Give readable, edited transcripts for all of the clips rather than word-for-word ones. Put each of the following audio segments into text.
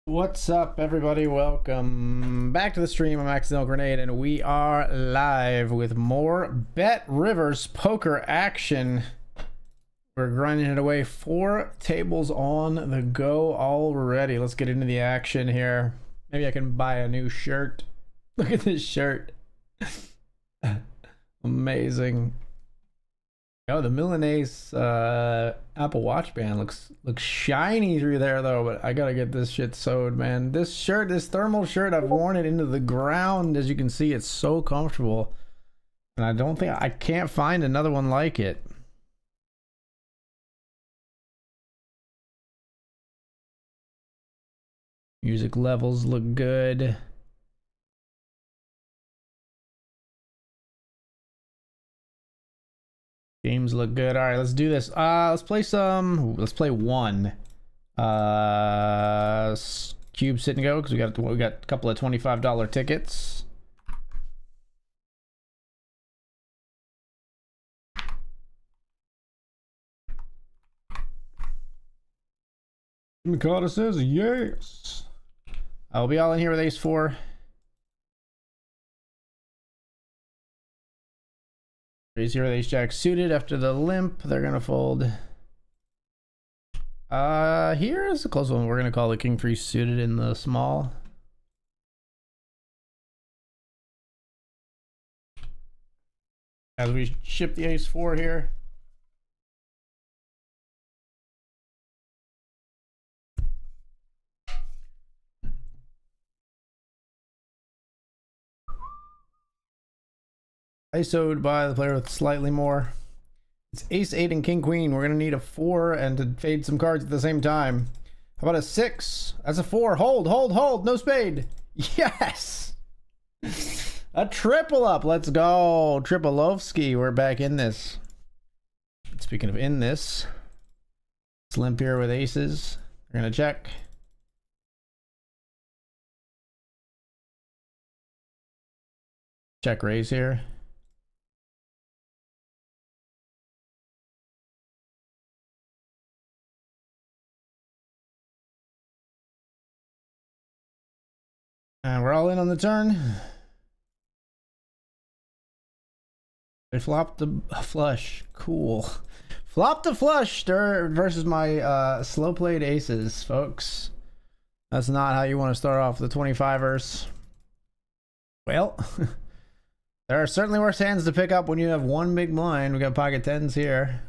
What's up, everybody? Welcome back to the stream. I'm Accidental Grenade, and we are live with more BetRivers poker action. We're grinding it away. 4 tables on the go already. Let's get into the action here. Maybe I can buy a new shirt. Look at this shirt. Amazing. Oh, the Milanese Apple Watch band looks shiny through there though, but I gotta get this shit sewed, man. This shirt, this thermal shirt, I've worn it into the ground. As you can see, it's so comfortable. And I can't find another one like it. Music levels look good. Games look good. All right, let's do this. Let's play one. Cube sit and go because we got a couple of $25 tickets. Mikata says yes. I'll be all in here with ace 4. Raise here with ace jack suited after the limp. They're gonna fold. Here is a close one. We're gonna call the king 3 suited in the small. As we ship the ace 4 here. ISO'd by the player with slightly more. It's ace 8 and king queen. We're gonna need a 4 and to fade some cards at the same time. How about a 6? That's a 4. Hold. No spade. Yes. A triple up. Let's go. Tripolovsky. We're back in this. Speaking of in this, it's limp here with aces. We're gonna check. Check raise here. And we're all in on the turn. They flopped the flush. Cool. Flopped a flush versus my slow played aces, folks. That's not how you want to start off the 25ers. Well, there are certainly worse hands to pick up when you have one big blind. We got pocket 10s here.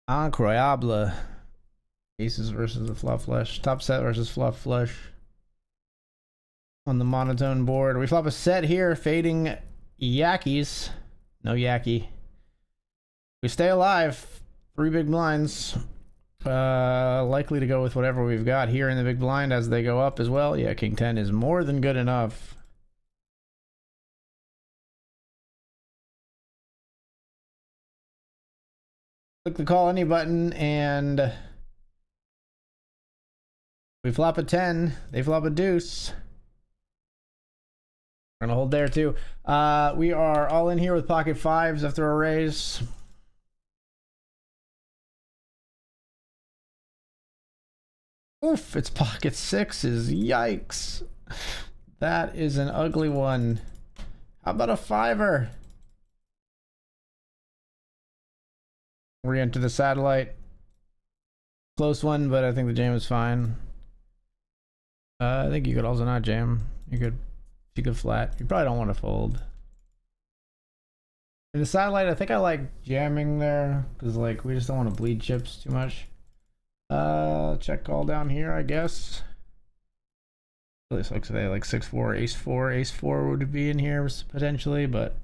Incroyable. Aces versus the flop flush. Top set versus flop flush. On the monotone board. We flop a set here, fading yakkies. No yaki. We stay alive. 3 big blinds. Likely to go with whatever we've got here in the big blind as they go up as well. Yeah, king 10 is more than good enough. Click the call any button and we flop a 10, they flop a deuce. We're gonna hold there too. We are all in here with pocket 5s after a raise. Oof, it's pocket 6s. Yikes. That is an ugly one. How about a 5er? Re-enter the satellite. Close one, but I think the jam is fine. I think you could also not jam. You could flat. You probably don't want to fold. In the satellite, I think I like jamming there because like we just don't want to bleed chips too much. Check call down here, I guess. Looks like today like 6-4, ace 4 would be in here potentially, but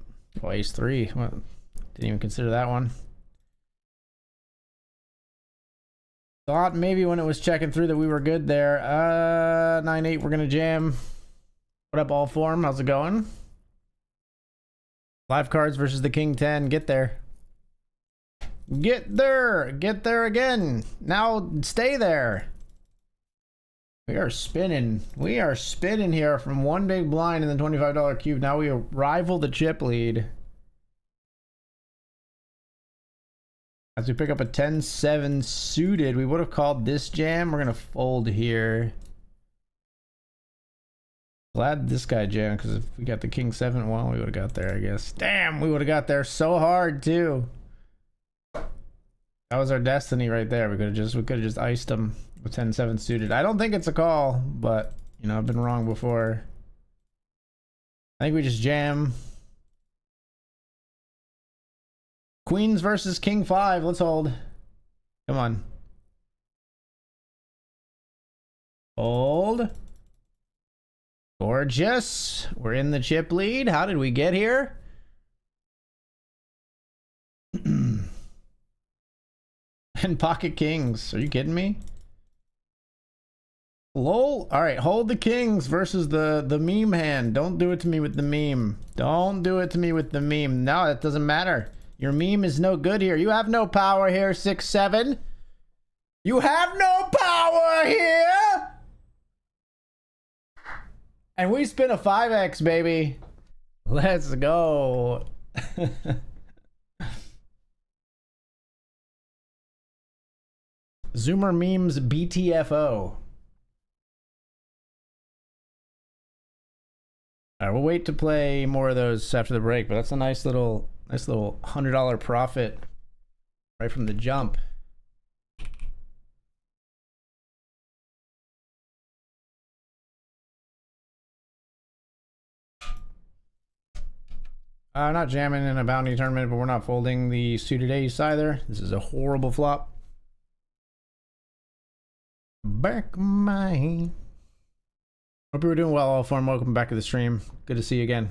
ace 3. Well, didn't even consider that one. Thought maybe when it was checking through that we were good there. 9-8, we're gonna jam. What up, all form? How's it going? 5 cards versus the king 10. Get there. Get there. Get there again. Now stay there. We are spinning. We are spinning here from one big blind and the $25 cube. Now we rival the chip lead. As we pick up a 10-7 suited, we would have called this jam. We're gonna fold here. Glad this guy jammed, because if we got the king 7, well, we would have got there, I guess. Damn, we would have got there so hard too. That was our destiny right there. We could have just iced him with 10-7 suited. I don't think it's a call, but you know, I've been wrong before. I think we just jam. Queens versus king 5. Let's hold. Come on. Hold. Gorgeous. We're in the chip lead. How did we get here? And pocket kings. Are you kidding me? Lol. All right, hold the kings versus the meme hand. Don't do it to me with the meme. Don't do it to me with the meme. No, that doesn't matter. Your meme is no good here. You have no power here, 6-7. You have no power here. And we spin a 5x, baby. Let's go. Zoomer memes BTFO. All right, we'll wait to play more of those after the break, but that's a nice little $100 profit right from the jump. Not jamming in a bounty tournament, but we're not folding the suited ace either. This is a horrible flop. Back my. Hope you were doing well, all form. Welcome back to the stream. Good to see you again.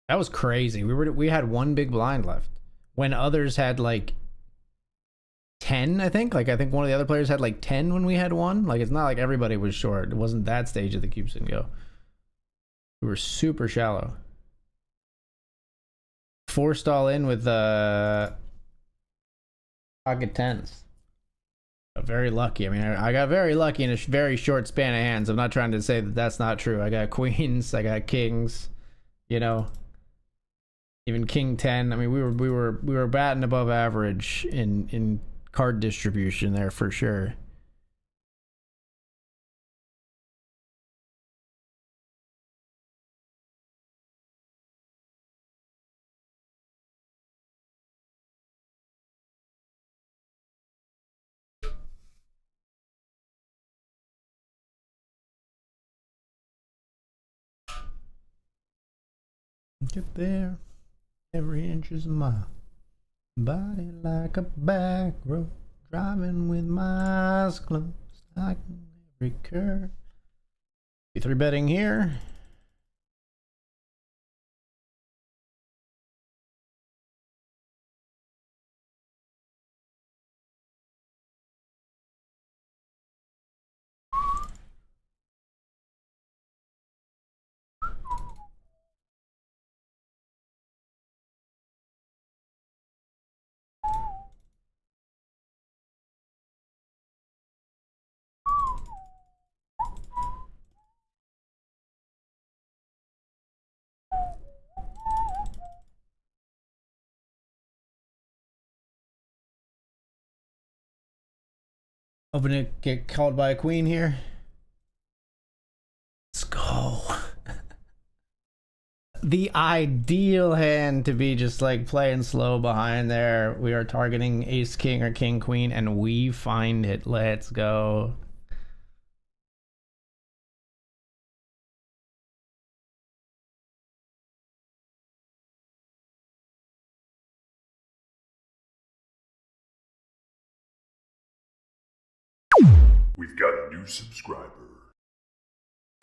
That was crazy. We had one big blind left when others had like 10, I think. Like I think one of the other players had like 10 when we had one. Like it's not like everybody was short. It wasn't that stage of the cubes and go. We were super shallow. Forced all in with pocket 10s. Very lucky. I mean, I got very lucky in a very short span of hands. I'm not trying to say that that's not true. I got queens, I got kings, you know, even king 10. I mean, we were batting above average in card distribution there for sure. Get there, every inch is a mile. Body like a back road, driving with my eyes closed, I can every curve. 3 betting here. Hoping to get called by a queen here. Let's go. The ideal hand to be just like playing slow behind there. We are targeting ace king or king queen and we find it. Let's go. We've got a new subscriber.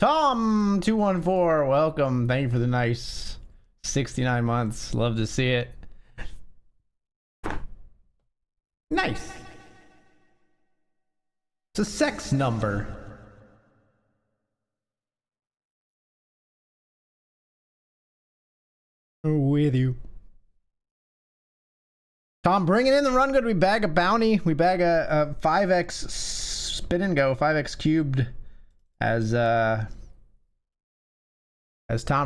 Tom214, welcome. Thank you for the nice 69 months. Love to see it. Nice. It's a sex number. With you. Tom, bringing in the run good. We bag a bounty. We bag a 5x spin and go, 5x cubed As Tom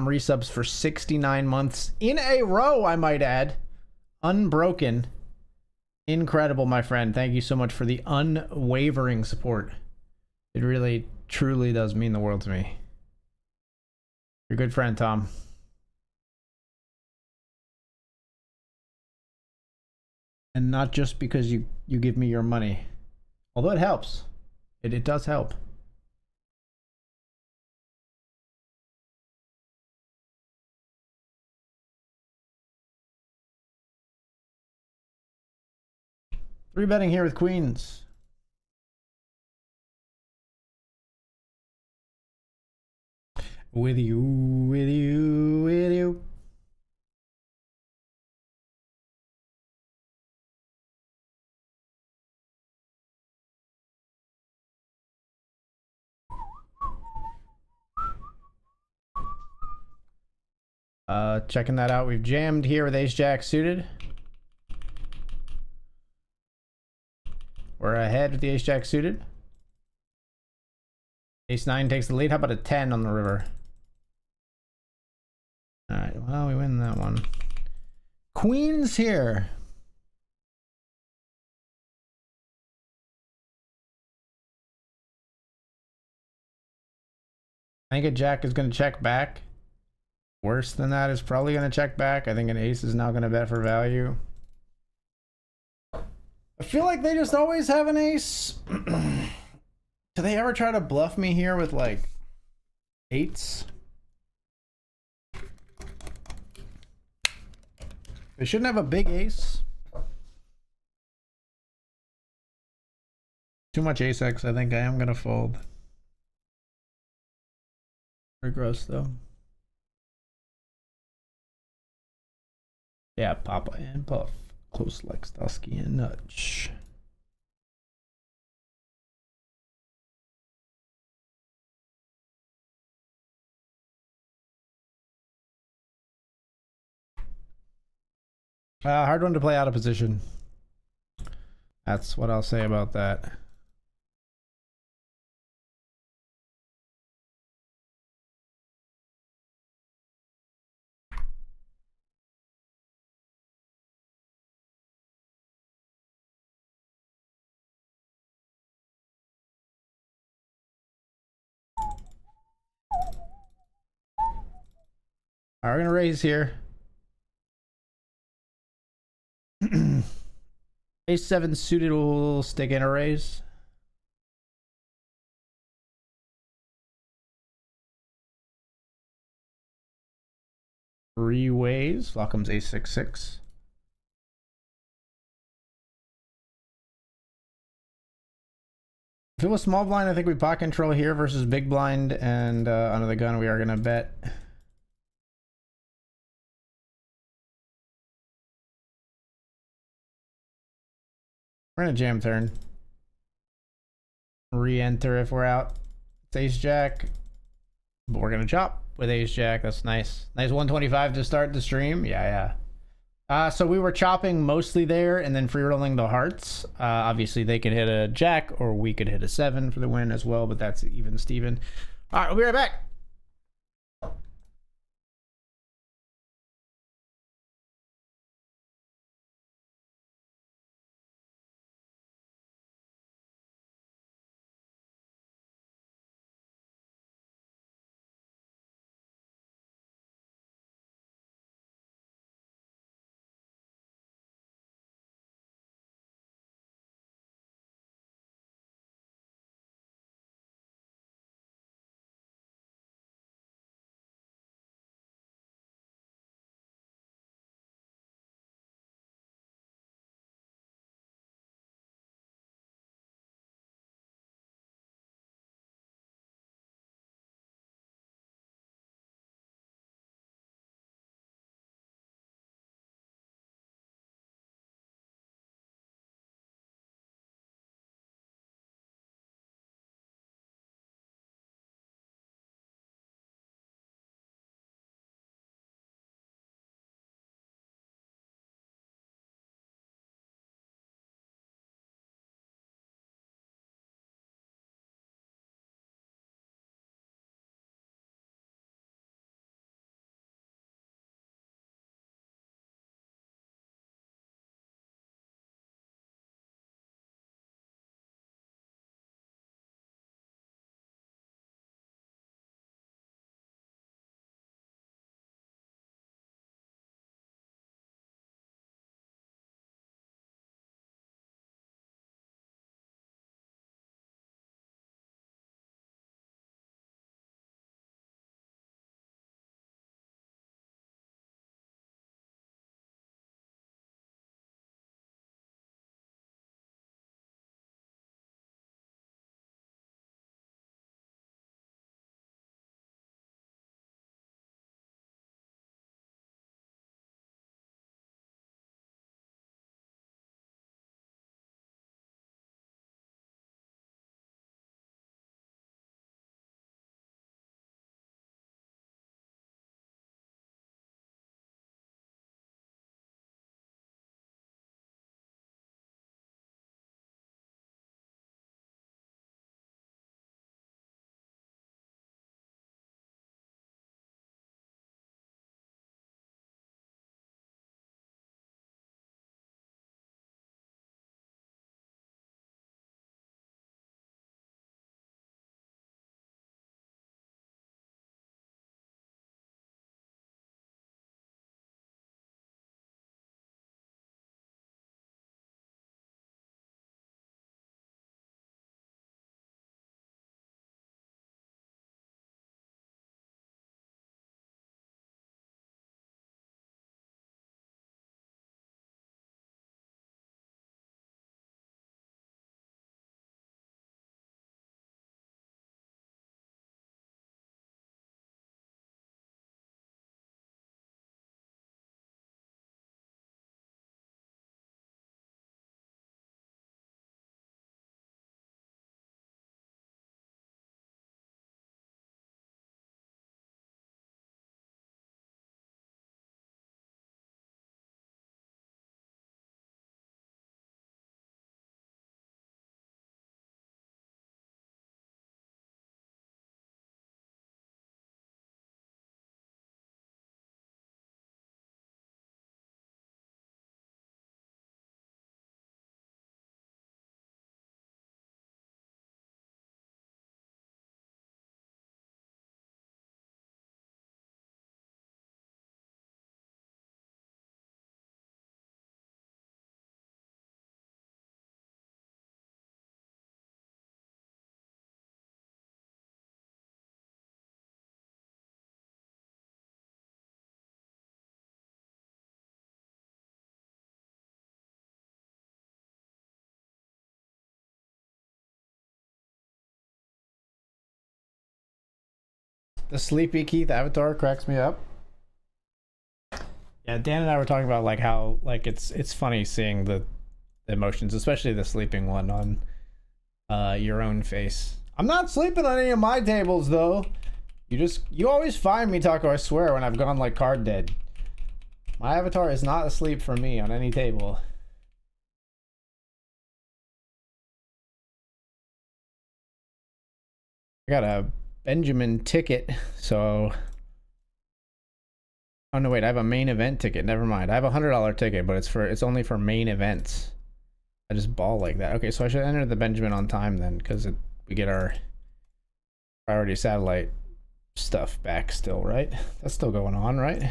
resubs for 69 months in a row, I might add. Unbroken. Incredible, my friend. Thank you so much for the unwavering support. It really, truly does mean the world to me. You're a good friend, Tom. And not just because you give me your money. Although it helps. It does help. Three betting here with queens. With you, with you, with you. Checking that out. We've jammed here with ace jack suited. We're ahead with the ace jack suited. Ace 9 takes the lead. How about a 10 on the river? Alright, well, we win that one. Queens here. I think a jack is going to check back. Worse than that is probably going to check back. I think an ace is now going to bet for value. I feel like they just always have an ace. Do they ever try to bluff me here with like eights? They shouldn't have a big ace. Too much ace X. I think I am going to fold. Very gross though. Yeah, Papa and Puff. Close like Stusky and Nutch. Hard one to play out of position. That's what I'll say about that. All right, we're gonna raise here. Ace 7 suited will stick in a raise. Three ways. Flop comes ace 6-6. If it was small blind, I think we pot control here versus big blind, and under the gun we are gonna bet. We're gonna jam turn. Re-enter if we're out. It's ace jack. But we're gonna chop with ace jack. That's nice. Nice 125 to start the stream. Yeah. So we were chopping mostly there and then free rolling the hearts. Obviously they could hit a jack or we could hit a 7 for the win as well, but that's even Steven. All right, we'll be right back. The Sleepy Keith avatar cracks me up. Yeah, Dan and I were talking about like how like it's funny seeing the emotions, especially the sleeping one on your own face. I'm not sleeping on any of my tables though. You always find me, Taco, I swear, when I've gone like card dead. My avatar is not asleep for me on any table. I got a Benjamin ticket, so... Oh no, wait, I have a main event ticket. Never mind. I have a $100 ticket, but it's only for main events. I just ball like that. Okay, so I should enter the Benjamin on time then, because we get our priority satellite stuff back still, right? That's still going on, right?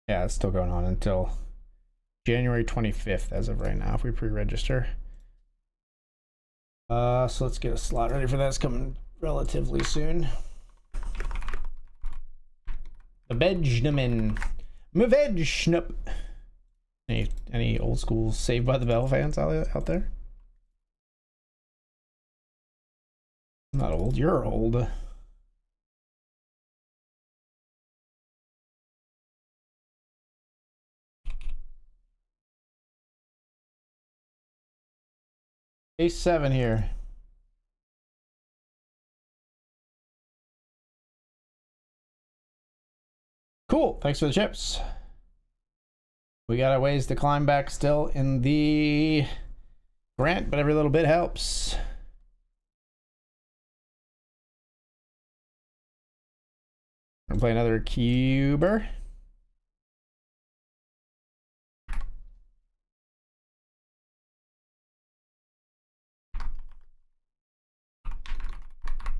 Yeah, it's still going on until January 25th as of right now if we pre-register. So let's get a slot ready for that. It's coming relatively soon. The Benjamin. Mavejnup. Any old school Saved by the Bell fans out there? I'm not old, you're old. Ace 7 here. Cool, thanks for the chips. We got a ways to climb back still in the grant, but every little bit helps. I'm gonna play another cuber.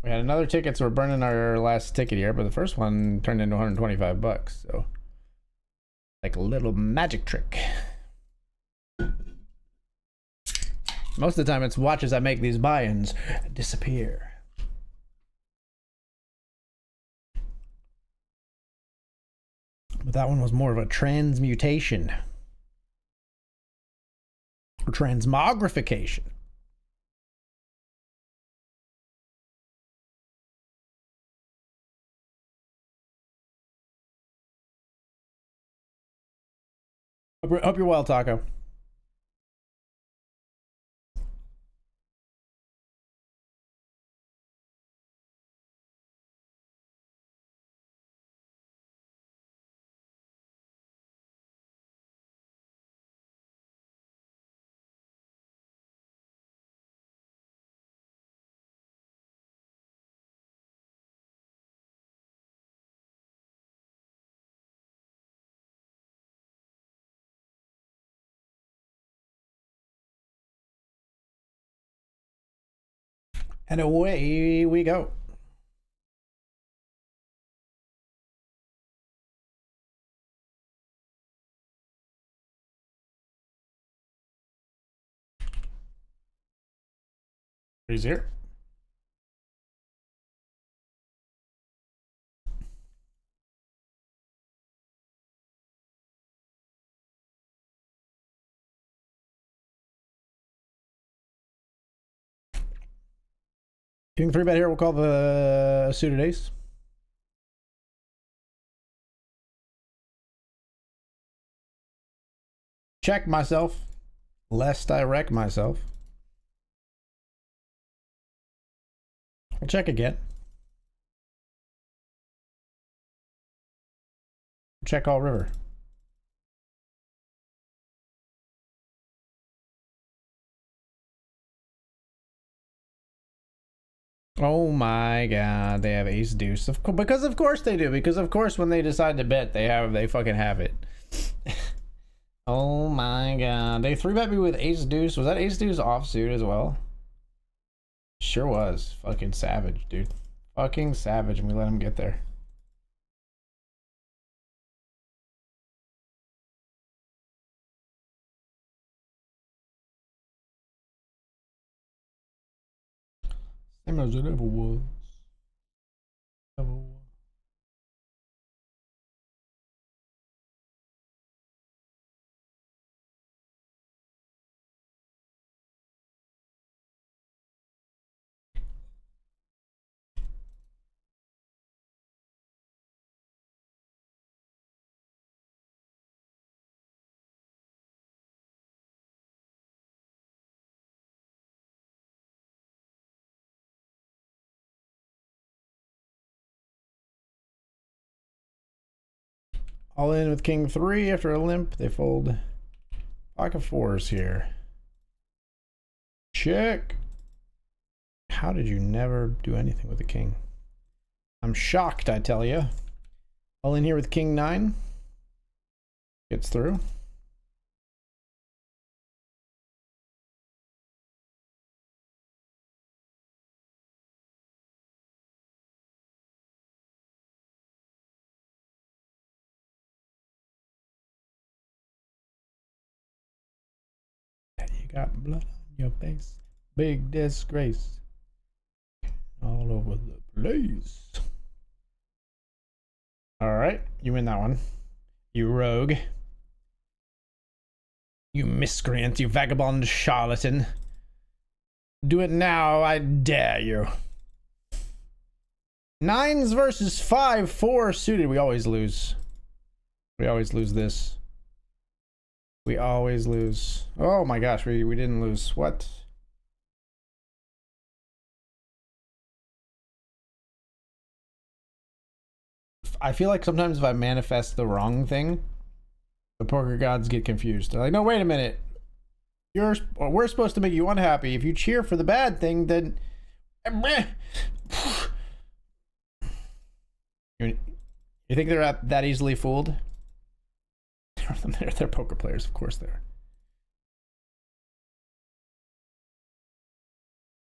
We had another ticket, so we're burning our last ticket here, but the first one turned into 125 bucks, so like a little magic trick. Most of the time it's watches that make these buy-ins disappear. But that one was more of a transmutation. Or transmogrification. Hope you're well, Taco. And away we go. He's here. King 3-bet here, we'll call the suited ace. Check myself, lest I wreck myself. We'll check again. Check all river. Oh my god, they have ace deuce. Because of course they do. Because of course when they decide to bet, they fucking have it. Oh my god. They 3-bet me with ace deuce. Was that ace deuce offsuit as well? Sure was. Fucking savage, dude. Fucking savage, and we let him get there. Same as it ever was. Ever was. All in with king 3 after a limp. They fold pocket 4s here. Check. How did you never do anything with the king? I'm shocked, I tell you. All in here with king 9. Gets through. You got blood on your face. Big disgrace. All over the place. Alright, you win that one. You rogue. You miscreant, you vagabond charlatan. Do it now, I dare you. 9s versus 5-4 suited. We always lose. We always lose this. We always lose. Oh my gosh, we didn't lose. What? I feel like sometimes if I manifest the wrong thing, the poker gods get confused. They're like, no, wait a minute. We're supposed to make you unhappy. If you cheer for the bad thing, then... You think they're that easily fooled? They're poker players, of course they are.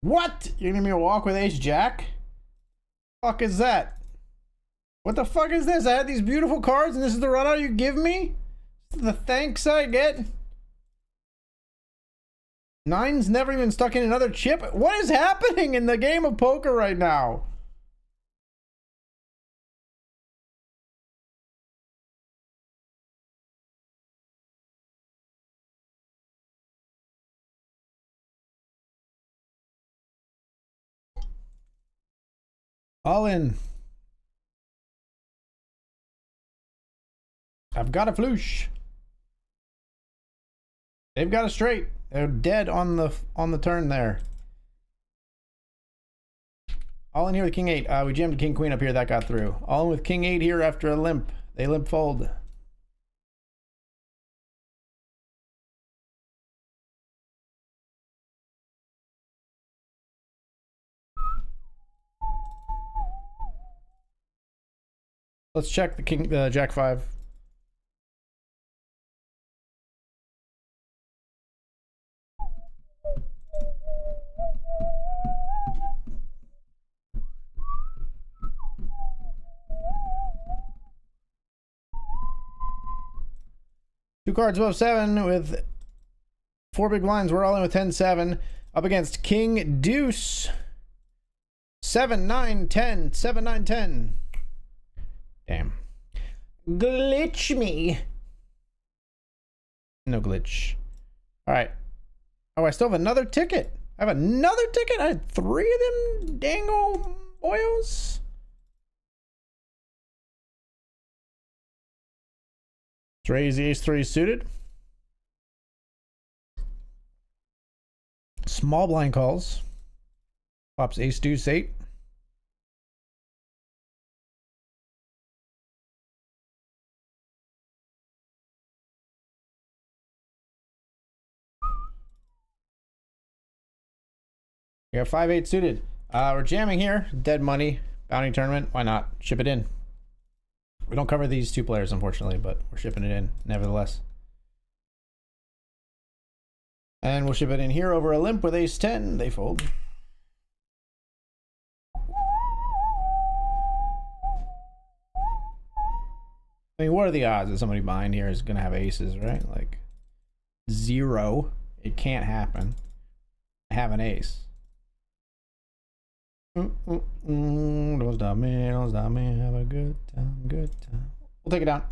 What? You're gonna give me a walk with ace jack? Fuck is that? What the fuck is this? I had these beautiful cards and this is the run out you give me? This is the thanks I get? 9's never even stuck in another chip? What is happening in the game of poker right now? All in. I've got a floosh. They've got a straight. They're dead on the turn there. All in here with king 8. We jammed king queen up here. That got through. All in with king 8 here after a limp. They limp fold. Let's check the jack 5. Two cards above 7 with 4 big blinds. We're all in with 10-7 up against king deuce. 7-9-10. 7-9-10. Damn. Glitch me. No glitch. Alright. Oh, I still have another ticket. I have another ticket? I had 3 of them dangle boyos. Raise the ace 3 suited. Small blind calls. Pops ace deuce 8. We got 5-8 suited. We're jamming here. Dead money. Bounty tournament. Why not? Ship it in. We don't cover these 2 players, unfortunately, but we're shipping it in, nevertheless. And we'll ship it in here over a limp with ace 10. They fold. I mean, what are the odds that somebody behind here is going to have aces, right? Like, 0. It can't happen. I have an ace. Don't stop me, have a good time, good time. We'll take it down.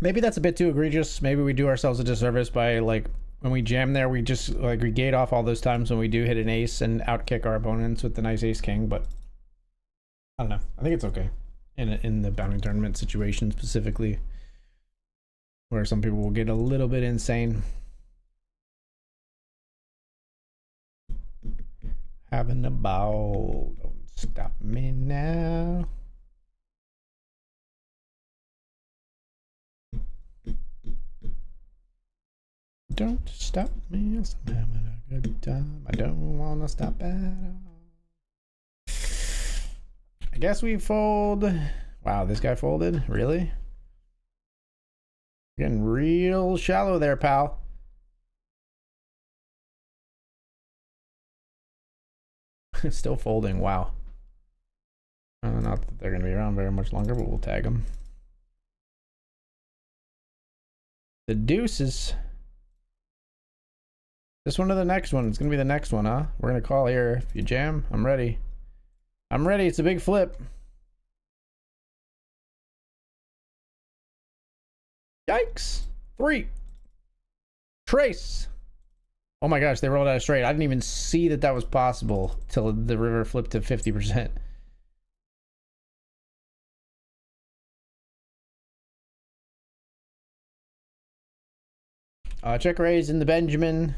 Maybe that's a bit too egregious. Maybe we do ourselves a disservice by, like, when we jam there, we just, like, we gate off all those times when we do hit an ace and outkick our opponents with the nice ace king, but I don't know. I think it's okay in the bounty tournament situation specifically. where some people will get a little bit insane. Having a ball. Don't stop me now. Don't stop me. I'm having a good time. I don't want to stop at all. I guess we fold. Wow, this guy folded? Really? Getting real shallow there, pal. Still folding. Wow. Not that they're going to be around very much longer, but we'll tag them. The deuces. This one or the next one? It's going to be the next one, huh? We're going to call here. If you jam, I'm ready. I'm ready. It's a big flip. Yikes. 3. Trace. Oh my gosh, they rolled out a straight. I didn't even see that that was possible till the river flipped to 50%. Check raise in the Benjamin.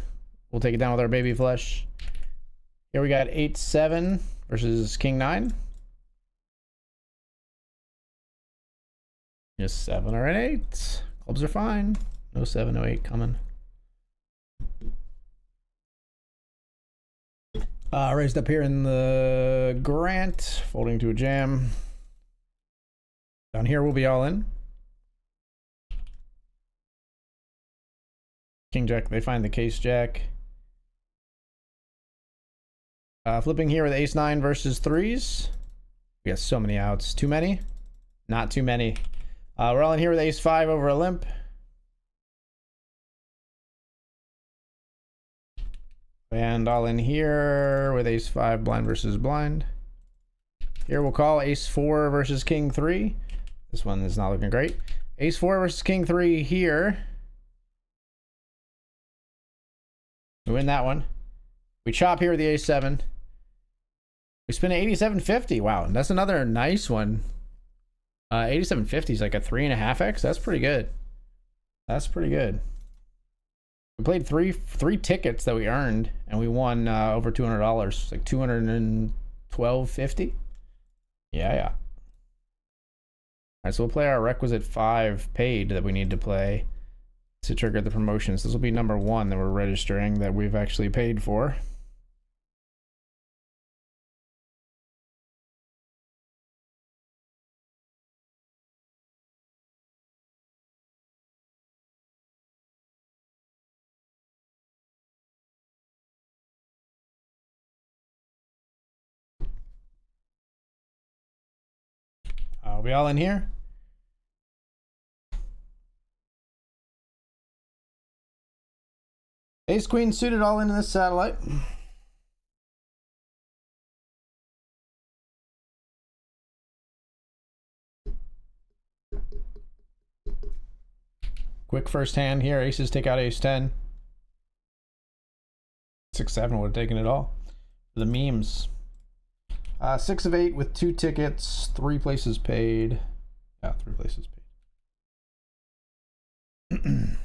We'll take it down with our baby flush. Here we got 8-7 versus King 9. Just 7 or an 8. Clubs are fine. No 7, no 8 coming. Raised up here in the Grant, folding to a jam. Down here we'll be all in. King Jack, they find the case Jack. Flipping here with Ace 9 versus 3s. We got so many outs. Too many? Not too many. We're all in here with Ace 5 over a limp. And all in here with Ace 5 blind versus blind. Here we'll call Ace 4 versus King 3. This one is not looking great. Ace 4 versus King 3 here. We win that one. We chop here with the Ace 7. We spin at 87.50. Wow, that's another nice one. 87.50 is like a 3.5x. That's pretty good. That's pretty good. We played three tickets that we earned, and we won over $200. It's like $212.50. Yeah. All right, so we'll play our requisite 5 paid that we need to play to trigger the promotions. This will be number 1 that we're registering that we've actually paid for. Are we all in here? Ace Queen suited all into this satellite. Quick first hand here. Aces take out Ace 10. 6-7 would have taken it all. The memes. 6 of 8 with 2 tickets, 3 places paid. Yeah, 3 places paid.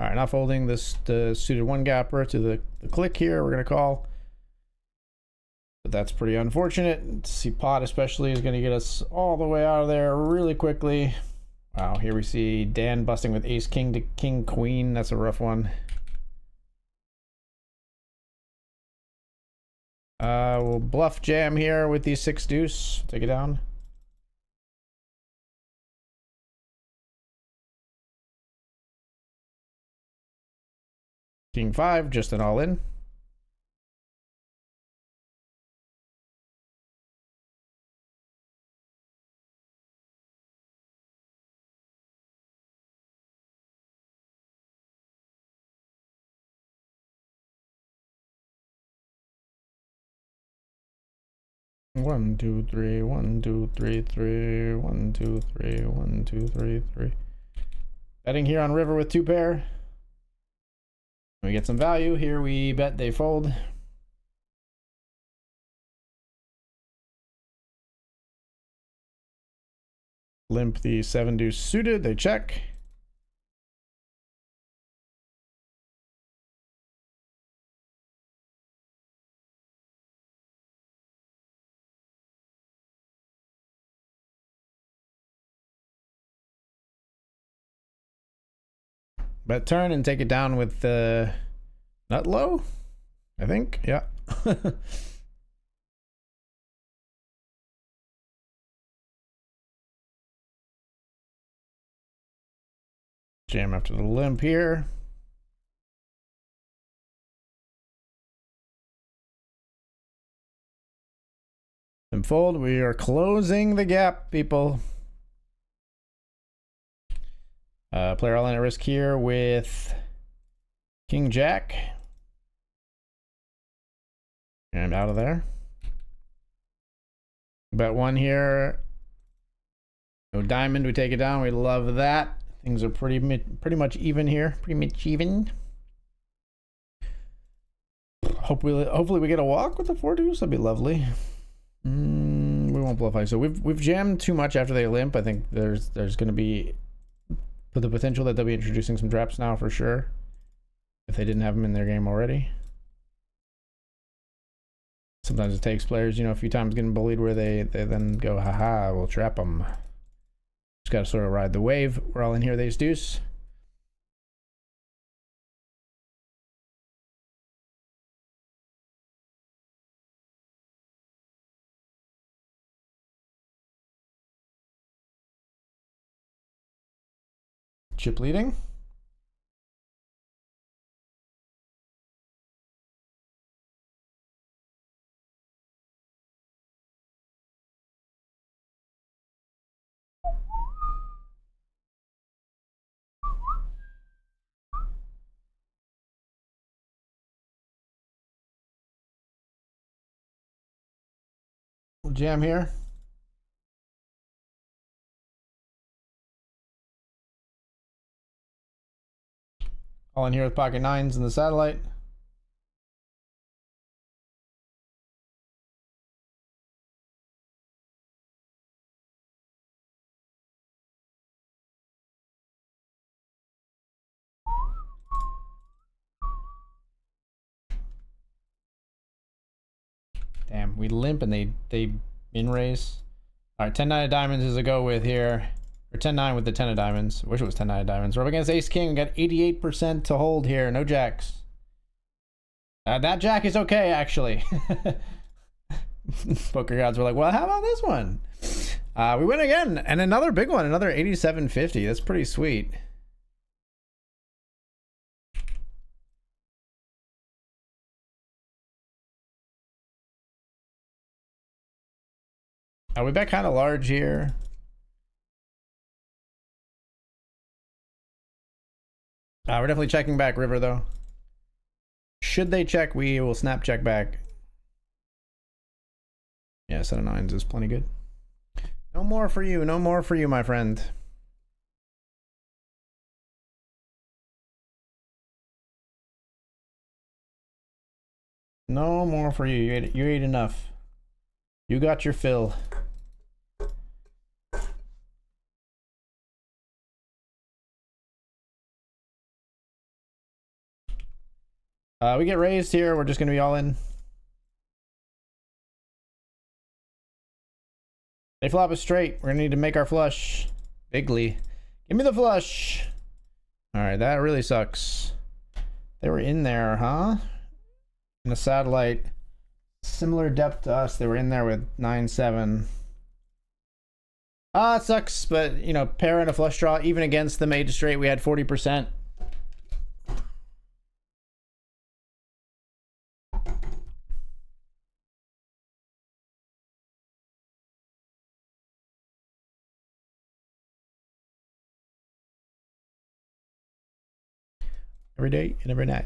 All right, not folding this, the suited 1 gapper to the click here. We're going to call. But that's pretty unfortunate. See pot especially is going to get us all the way out of there really quickly. Wow, here we see Dan busting with Ace King to King Queen. That's a rough one. We'll bluff jam here with these 6 deuce. Take it down. King 5, just an all in. 1, 2, 3, 1, 2, 3, 3, 1, 2, 3, 1, 2, 3, 3. Betting here on river with 2 pair. We get some value. Here we bet they fold. Limp the 7 deuce suited. They check. Bet turn and take it down with the nut low, I think. Yeah. Jam after the limp here. And fold. We are closing the gap, people. Player all in at risk here with King Jack. And out of there. Bet 1 here. No diamond, we take it down. We love that. Things are pretty much even here. Pretty much even. Hopefully we get a walk with the 4 deuce. That'd be lovely. We won't bluff high. So we've jammed too much after they limp. I think there's going to be the potential that they'll be introducing some traps now for sure, if they didn't have them in their game already. Sometimes it takes players, you know, a few times getting bullied where they then go, haha, we'll trap them. Just got to sort of ride the wave. We're all in here, ace deuce. Chip leading. We'll jam here. All in here with pocket 9s and the satellite. Damn, we limp and they in raise. All right, 10-9 of diamonds is a go with here. Or 10-9 with the 10 of diamonds. I wish it was 10-9 of diamonds. We're up against ace king. We got 88% to hold here. No jacks. That jack is okay, actually. Poker gods were like, well, how about this one? We win again. And another big one. Another 87.50. That's pretty sweet. We bet kind of large here. We're definitely checking back river though. Should they check, we will snap check back. Yeah, set of 9s is plenty good. No more for you. No more for you, my friend. No more for you. You ate enough. You got your fill. We get raised here. We're just going to be all in. They flop us straight. We're going to need to make our flush. Bigly. Give me the flush. All right, that really sucks. They were in there, huh? In a satellite. Similar depth to us. They were in there with 9-7. It sucks, but, you know, pair and a flush draw, even against the made straight, we had 40%. Every day and every night.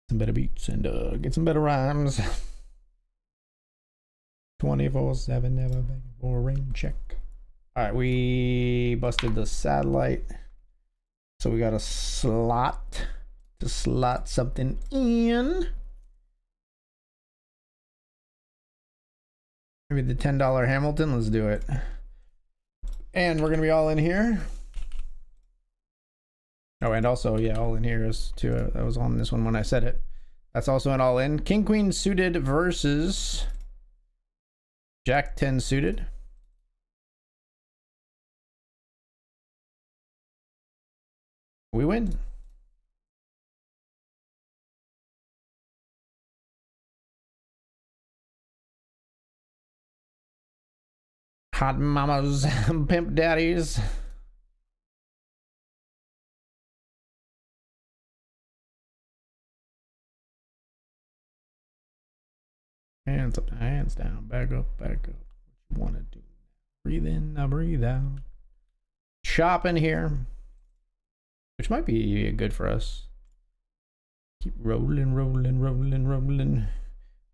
Some better beats and get some better rhymes. 24/7, never begging for a rain check. All right, we busted the satellite. So we got a slot to slot something in. Maybe the $10 Hamilton. Let's do it. And we're going to be all in here. Oh, and also, yeah, all in here is too. That was on this one when I said it. That's also an all in. King Queen suited versus Jack 10 suited. We win. Hot mamas, pimp daddies. Hands up, hands down, back up, back up. What you want to do? Breathe in, now breathe out. Chopping here, which might be good for us. Keep rolling, rolling, rolling, rolling.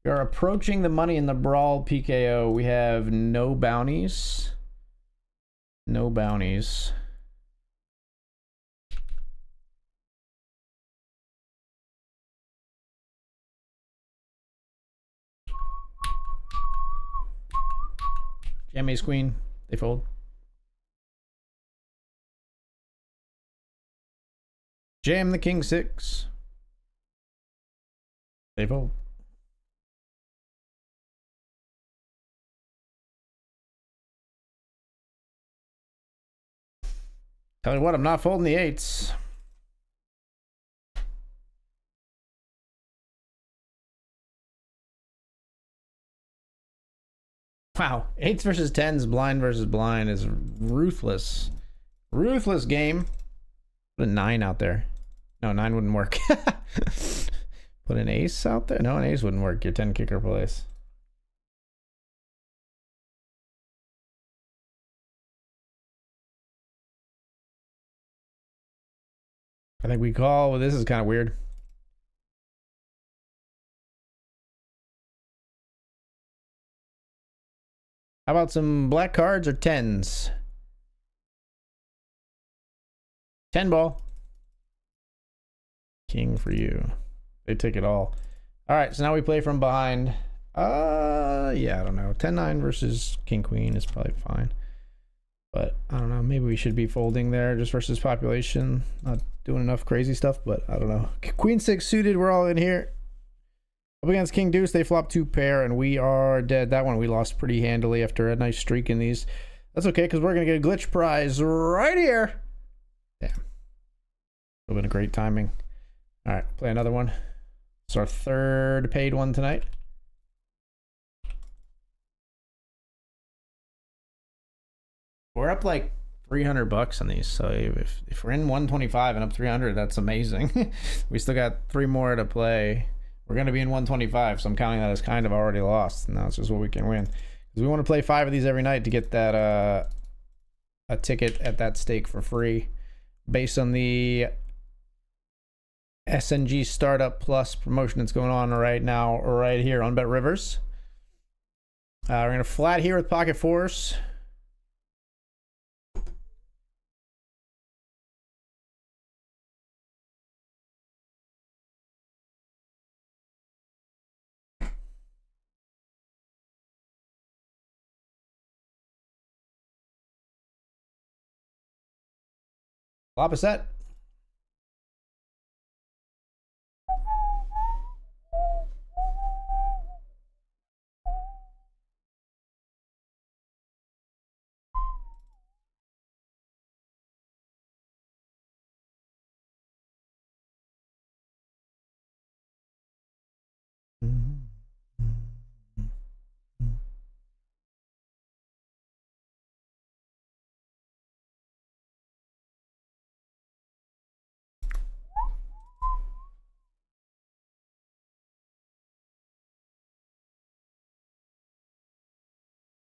We are approaching the money in the Brawl PKO. We have no bounties. No bounties. Jam Ace Queen. They fold. Jam the King 6. They fold. Tell you what, I'm not folding the 8s. Wow, 8s versus 10s, blind versus blind is ruthless. Ruthless game. Put a 9 out there. No, 9 wouldn't work. Put an ace out there? No, an ace wouldn't work. Your 10 kicker plays. I think we call. Well, this is kind of weird. How about some black cards or 10s? 10 ball. King for you. They take it all. All right, so now we play from behind. Yeah, I don't know. 10-9 versus King Queen is probably fine. But I don't know. Maybe we should be folding there just versus population. Not doing enough crazy stuff, but I don't know. Queen 6 suited. We're all in here. Up against King Deuce, they flop 2 pair, and we are dead. That one we lost pretty handily after a nice streak in these. That's okay, because we're going to get a glitch prize right here. Damn. Would have been a great timing. All right, play another one. It's our 3rd paid one tonight. We're up like 300 bucks on these, so if we're in 125 and up 300, that's amazing. We still got 3 more to play. We're going to be in 125, so I'm counting that as kind of already lost. Now it's just what we can win. Because we want to play 5 of these every night to get that a ticket at that stake for free. Based on the SNG Startup Plus promotion that's going on right now, right here on BetRivers. We're going to flat here with Pocket Force. Flop a set.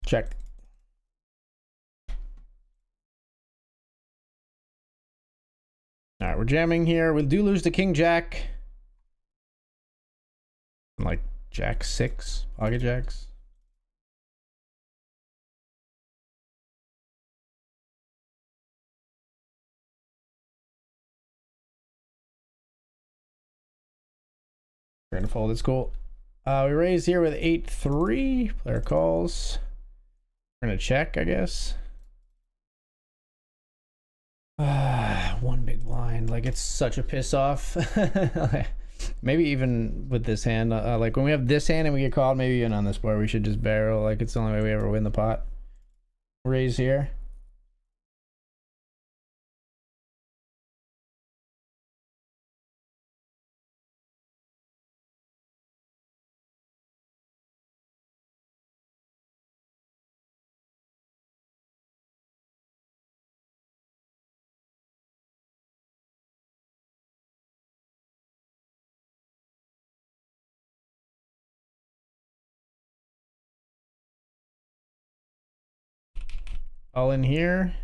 Check. All right, we're jamming here. We do lose to King Jack. Like Jack 6, pocket jacks. gonna fold. It's cool. We raise here with 8-3. Player calls. We're gonna check, I guess. One big blind. Like, it's such a piss off. Maybe even with this hand, like when we have this hand and we get called, maybe even on this board, we should just barrel. Like, it's the only way we ever win the pot. Raise here. All in here.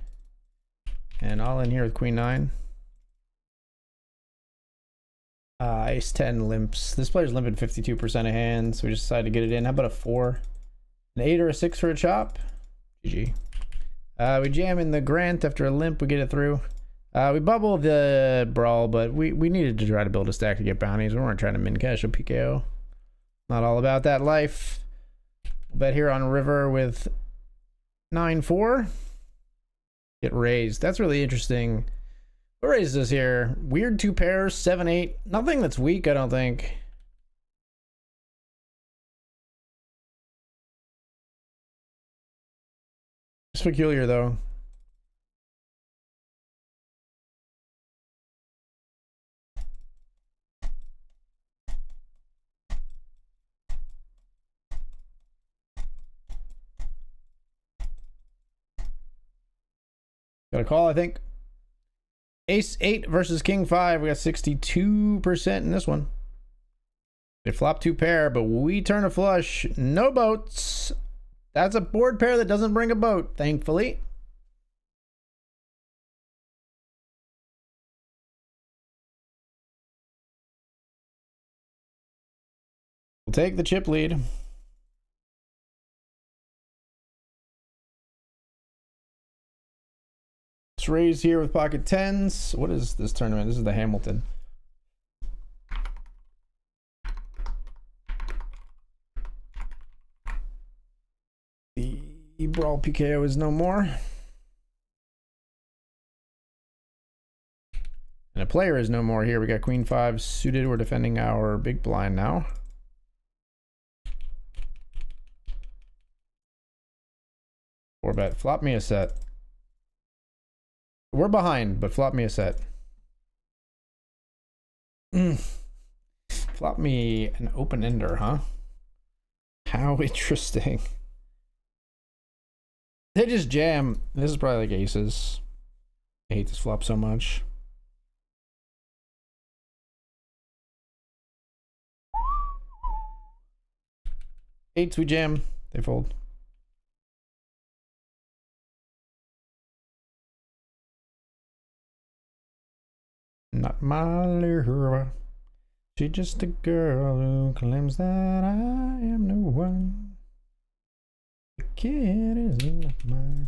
And all in here with Queen 9. Ace 10 limps. This player's limping 52% of hands, so we just decided to get it in. How about a 4? An 8 or a 6 for a chop? GG. We jam in the Grant after a limp, we get it through. We bubble the Brawl, but we needed to try to build a stack to get bounties. We weren't trying to min cash a PKO. Not all about that life. Bet here on river with 9-4. Get raised. That's really interesting. What raised us here? Weird 2 pairs, 7-8. Nothing that's weak, I don't think. It's peculiar though. Got a call, I think. Ace 8 versus King 5. We got 62% in this one. They flop 2 pair, but we turn a flush. No boats. That's a board pair that doesn't bring a boat, thankfully. We'll take the chip lead. Let's raise here with pocket 10s. What is this tournament? This is the Hamilton. The Brawl PKO is no more. And a player is no more here. We got Queen 5 suited. We're defending our big blind now. Four bet. Flop me a set. We're behind, but flop me a set. Flop me an open ender, huh? How interesting. They just jam. This is probably like aces. I hate this flop so much. Eights, we jam. They fold. Not my lure. She's just a girl who claims that I am no one. The kid is not my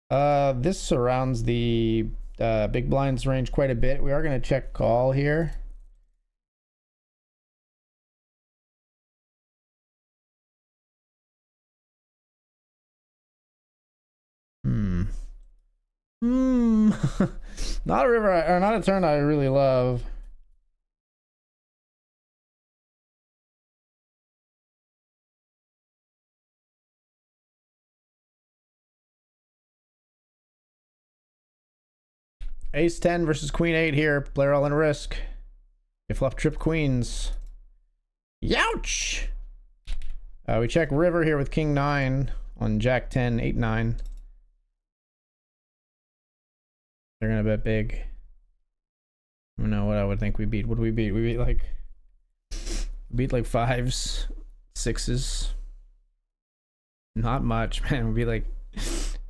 son. This surrounds the big blinds range quite a bit. We are going to check call here. Not a river, or not a turn I really love. Ace 10 versus Queen 8 here. Player all in risk. They flop trip queens. Youch! We check river here with King 9 on Jack 10, 8, 9. They're gonna bet big. I don't know what I would think we beat. What do we beat? We beat like fives, sixes. Not much, man. We beat like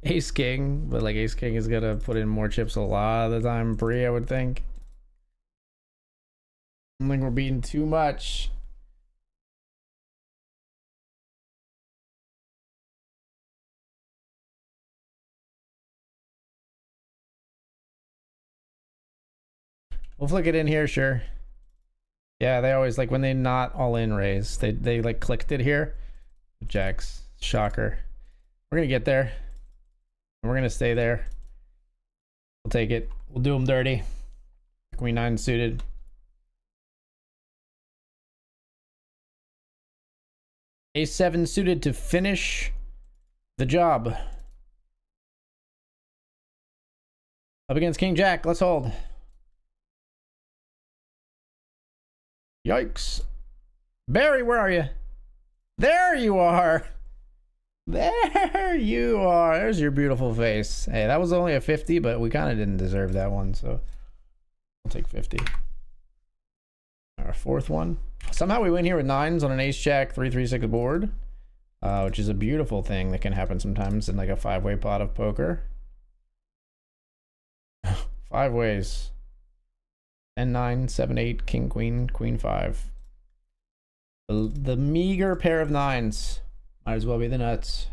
ace king, but like ace king is gonna put in more chips a lot of the time pre, I would think. I don't think we're beating too much. We'll flick it in here, sure. Yeah, they always like when they not all in raise. They like clicked it here. Jacks. Shocker. We're gonna get there. We're gonna stay there. We'll take it. We'll do them dirty. Queen 9 suited. Ace 7 suited to finish the job. Up against King Jack. Let's hold. Yikes. Barry, where are you? There you are. There you are. There's your beautiful face. Hey, that was only a 50, but we kind of didn't deserve that one, so I'll take 50. Our fourth one. Somehow we win here with 9s on an ace jack 3-3-6 board, which is a beautiful thing that can happen sometimes in like a 5-way pot of poker. 5 ways. 10, 9, 7, 8, king, queen 5. The meager pair of 9s might as well be the nuts.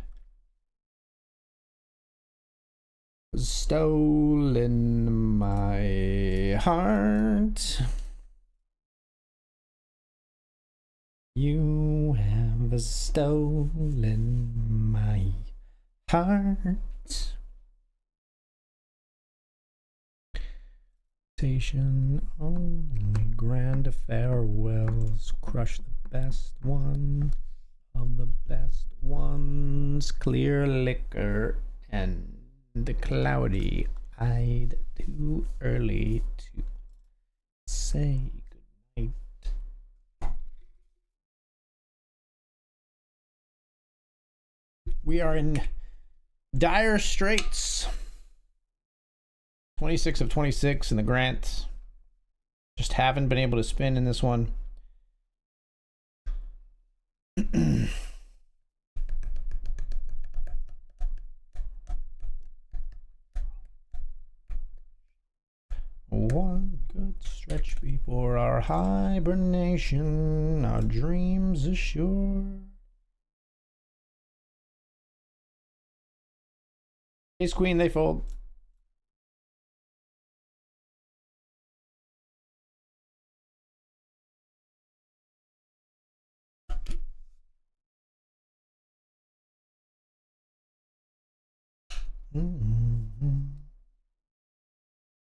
Stolen my heart. You have stolen my heart. Only grand farewells. Crush the best one of the best ones. Clear liquor and the cloudy eyed. Too early to say goodnight. We are in dire straits. 26 of 26 in the Grant. Just haven't been able to spin in this one. One good stretch before our hibernation, our dreams assure. Ace queen, they fold.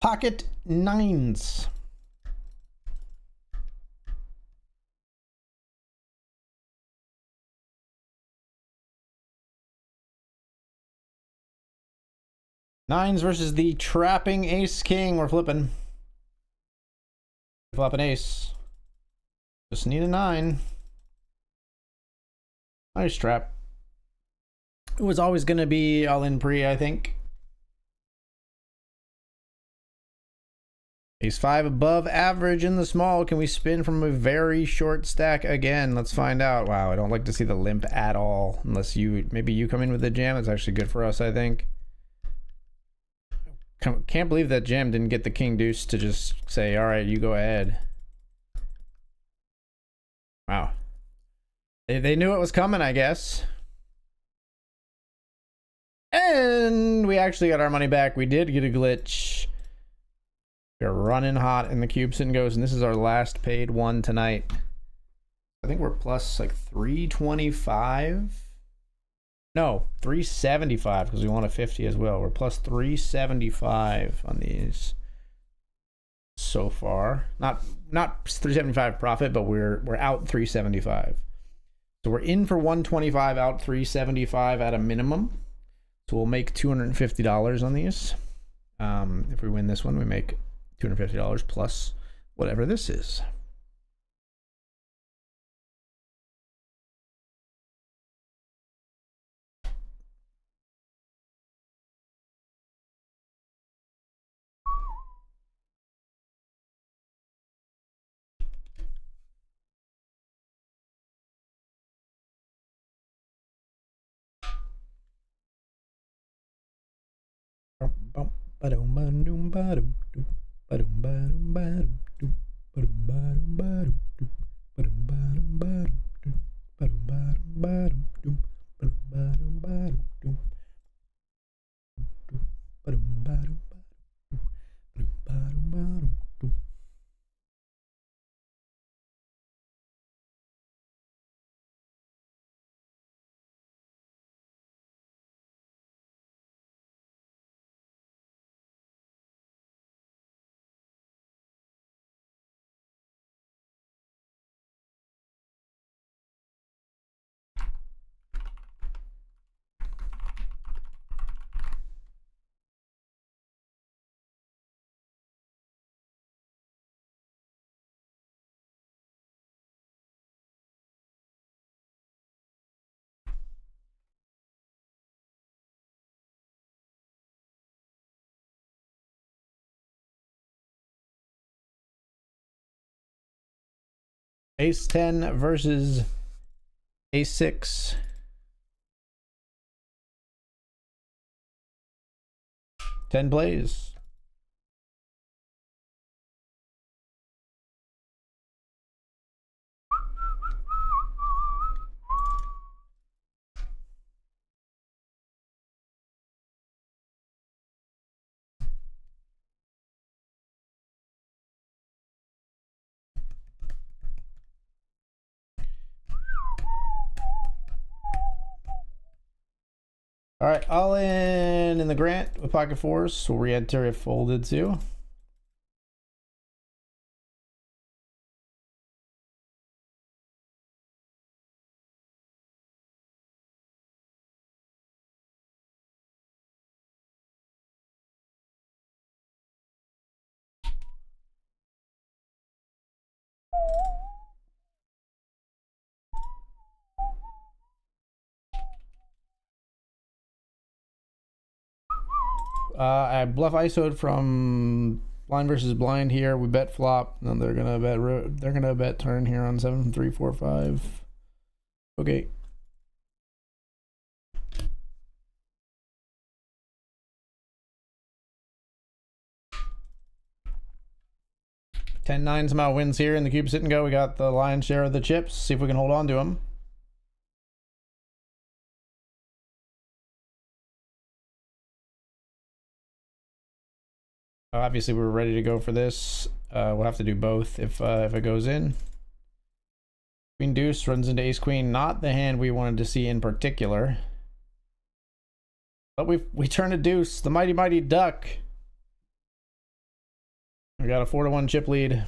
Pocket 9s. Nines versus the trapping ace king. We're flipping. Flop an ace. Just need a 9. Nice trap. It was always going to be all in pre, I think. Ace 5 above average in the small. Can we spin from a very short stack again? Let's find out. Wow, I don't like to see the limp at all. Unless maybe you come in with the jam. That's actually good for us, I think. Can't believe that jam didn't get the king deuce to just say, all right, you go ahead. Wow. They knew it was coming, I guess. And we actually got our money back. We did get a glitch. We're running hot in the cube sit and goes, and this is our last paid one tonight. I think we're plus like 325. No, 375 because we want a 50 as well. We're plus 375 on these so far. Not 375 profit, but we're out 375. So we're in for 125, out 375 at a minimum. So we'll make $250 on these. If we win this one, we make $250 plus whatever this is. Ace 10 versus Ace 6. Ten plays. All right, all in the Grant with pocket fours. We'll re-enter if folded too. I bluff ISO'd from blind versus blind here. We bet flop, and they're gonna bet turn here on 7, 3, 4, 5. Okay. Ten nine somehow wins here in the cube sit and go. We got the lion's share of the chips. See if we can hold on to them. Obviously, we're ready to go for this. We'll have to do both if it goes in. Queen deuce runs into ace queen. Not the hand we wanted to see in particular. But we turn a deuce. The mighty mighty duck. We got a 4-1 chip lead.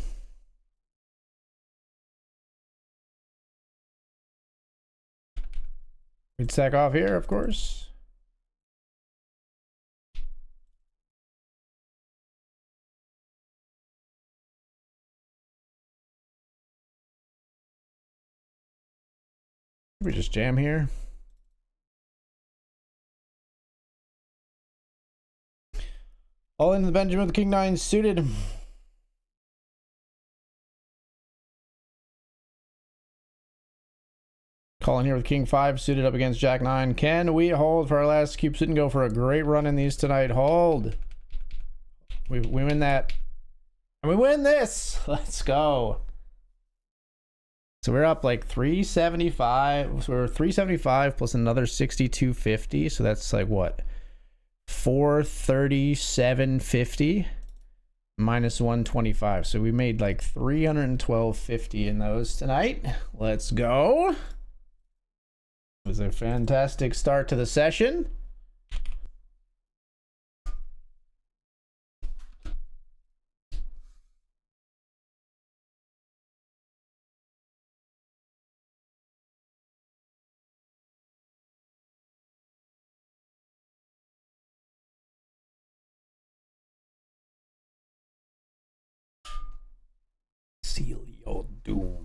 We'd sack off here, of course. We just jam here. All into the Benjamin with the king 9 suited. Calling here with king 5 suited up against jack 9. Can we hold for our last cube sit and go for a great run in these tonight? Hold. We win that. And we win this. Let's go. So we're up like 375. So we're 375 plus another 6250. So that's like what? 437.50 minus 125. So we made like 312.50 in those tonight. Let's go. It was a fantastic start to the session. Seal your doom.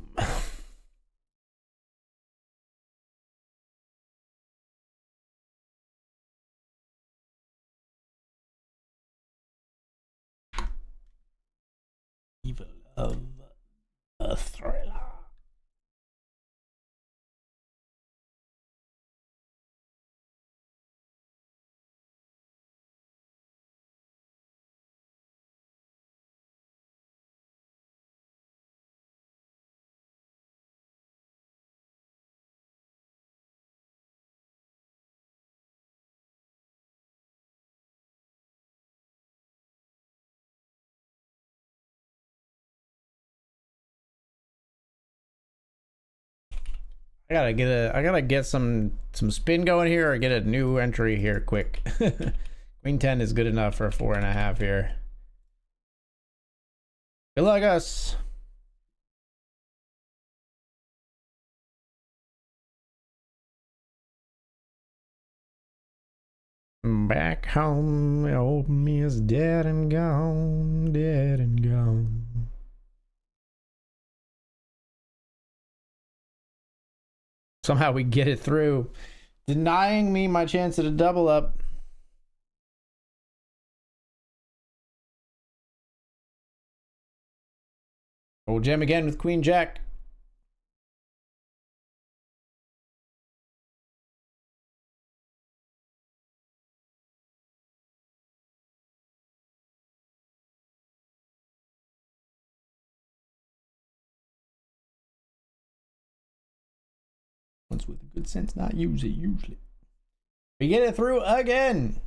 Evil of a thriller. I gotta get some spin going here or get a new entry here quick. Queen 10 is good enough for a 4.5 here. Good luck, us. Back home, old me is dead and gone, dead and gone. Somehow we get it through, denying me my chance at a double up. We'll jam again with Queen Jack. Once with good sense, not use it usually. We get it through again.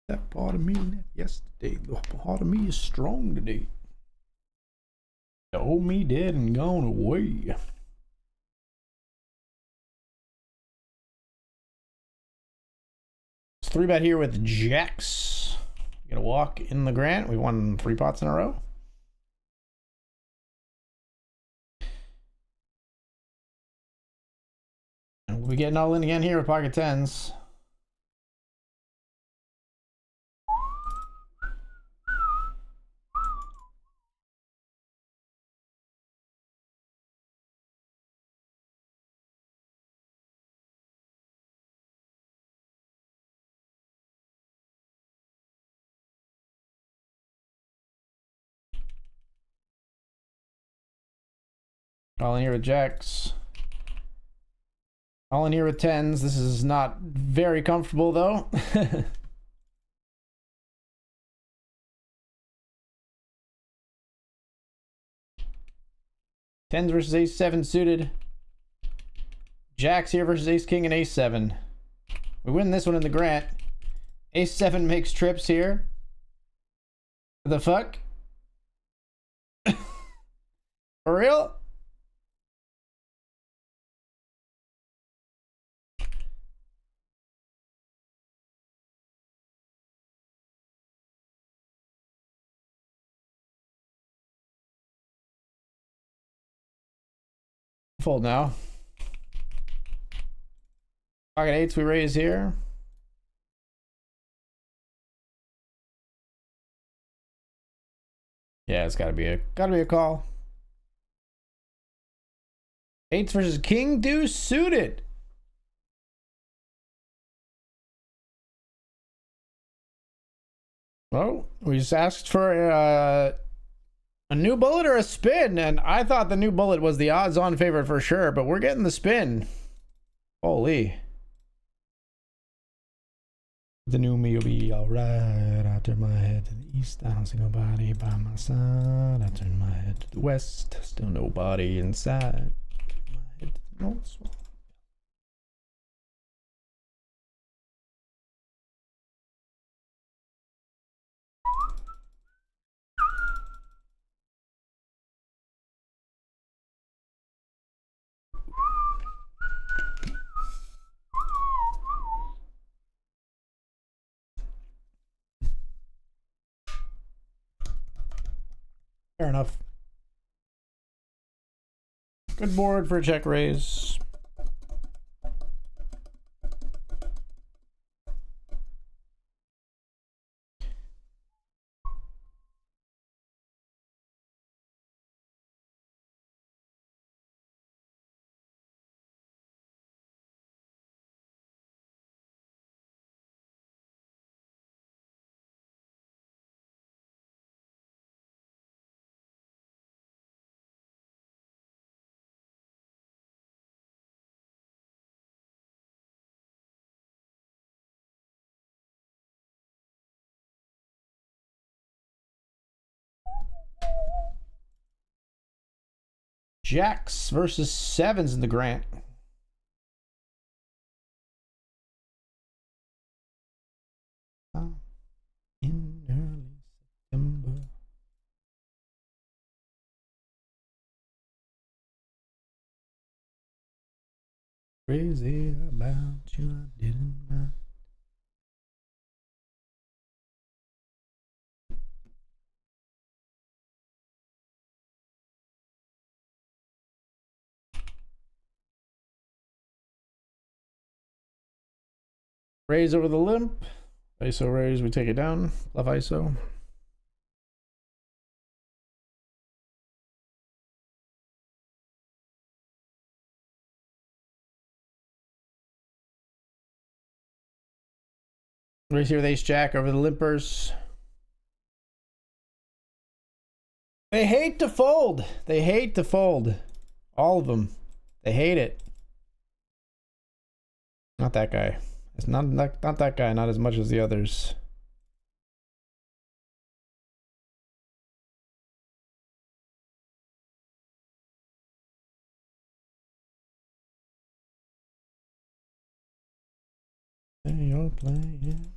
That part of me left yesterday. The part of me is strong today. The old me dead and gone away. It's 3-bet here with jacks. Gonna walk in the Grant. We won 3 pots in a row. And we'll be getting all in again here with pocket tens. All in here with jacks. All in here with tens. This is not very comfortable though. Tens versus ace 7 suited. Jacks here versus ace king and ace 7. We win this one in the Grant. Ace 7 makes trips here. What the fuck? For real? Fold now. Pocket eights we raise here. Yeah, it's gotta be a call. Eights versus king deuce suited. Well, we just asked for a new bullet or a spin, and I thought the new bullet was the odds-on favorite for sure, but we're getting the spin. Holy. The new me will be alright. I turn my head to the east. I don't see nobody by my side. I turn my head to the west. Still nobody inside. Turn my head to the north. Fair enough. Good board for a check raise. Jacks versus sevens in the Grant. In early September. Crazy about you, I didn't mind. Raise over the limp. ISO raise, we take it down. Bluff ISO. Raise here with ace jack over the limpers. They hate to fold. They hate to fold. All of them. They hate it. Not that guy. It's not that guy, not as much as the others. You're playing.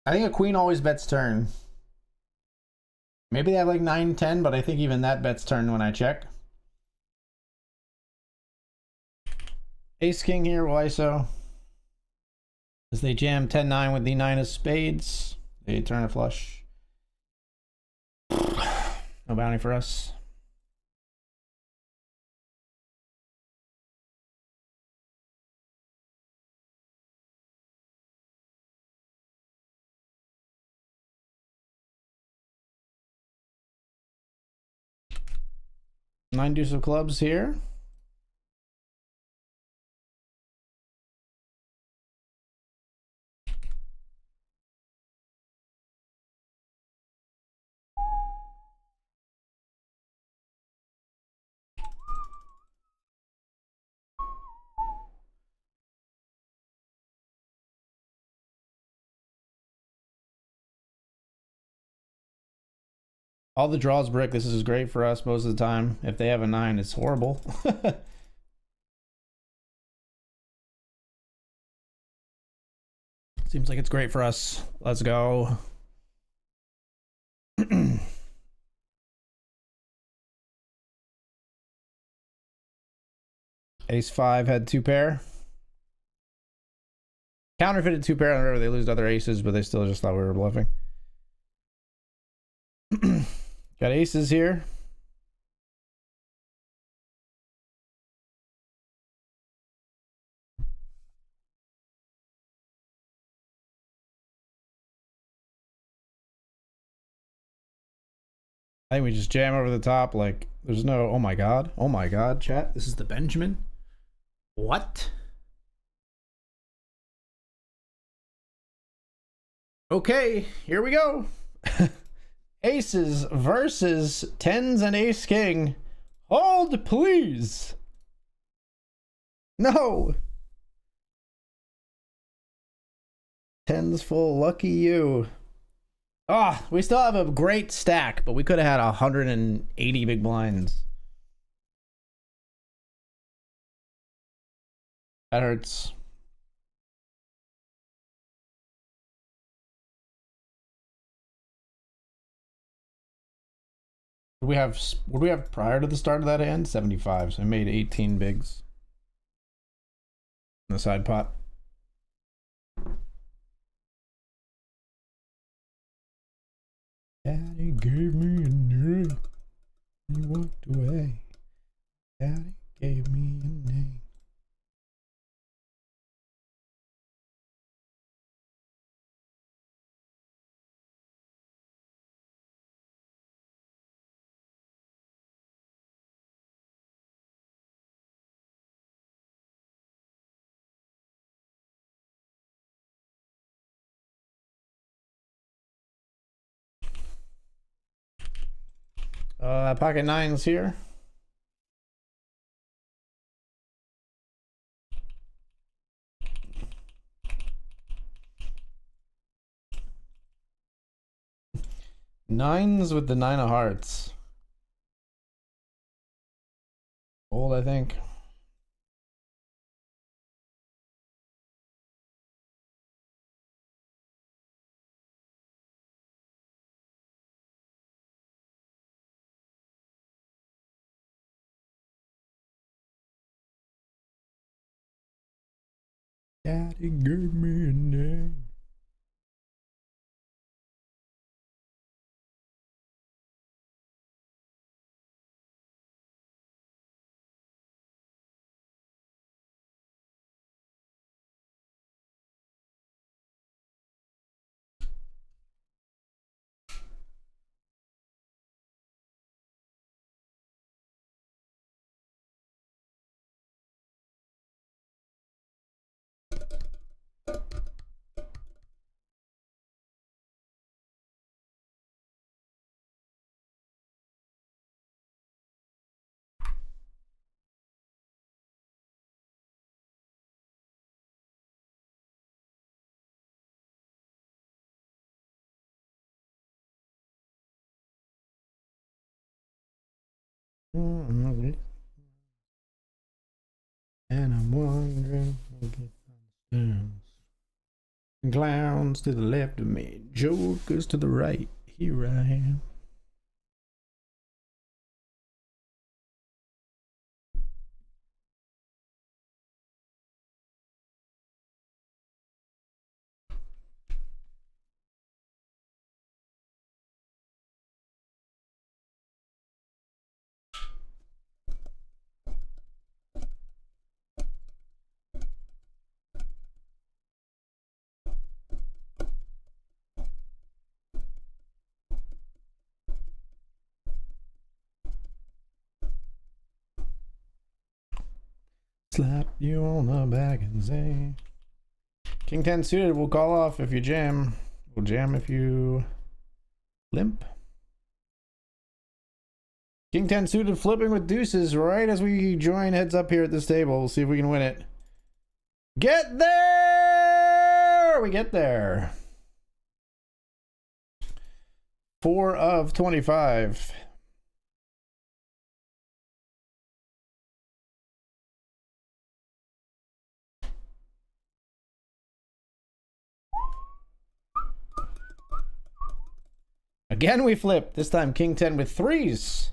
I think a queen always bets turn. Maybe they have like 9-10, but I think even that bets turn when I check. Ace king here, why so? As they jam 10-9 with the 9 of spades. They turn a flush. No bounty for us. Nine deuce of clubs here. All the draws brick. This is great for us most of the time. If they have a 9, it's horrible. Seems like it's great for us. Let's go. Ace 5 had 2 pair. Counterfeited 2 pair on the river. They lose to other aces, but they still just thought we were bluffing. Got aces here. I think we just jam over the top. Like, there's no, oh my god, chat. This is the Benjamin. What? Okay, here we go. Aces versus 10s and ace king. Hold, please. No. 10s full, lucky you. Ah, we still have a great stack, but we could have had 180 big blinds. That hurts. What do we have prior to the start of that hand? 75. So I made 18 bigs in the side pot. Daddy gave me a name. He walked away. Daddy gave me a name. Pocket 9s here. Nines with the 9 of hearts. Old, I think. Daddy gave me a name. clowns to the left of me, jokers to the right. Here I am. Slap you on the back and say, King 10 suited will call off if you jam. We'll jam if you limp. King 10 suited flipping with deuces right as we join heads up here at this table. We'll see if we can win it. Get there! We get there. 4 of 25. Again, we flip. This time, King 10 with threes.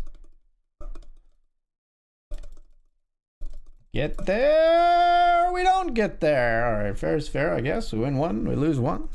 Get there. We don't get there. All right, fair is fair, I guess. We win one, we lose one.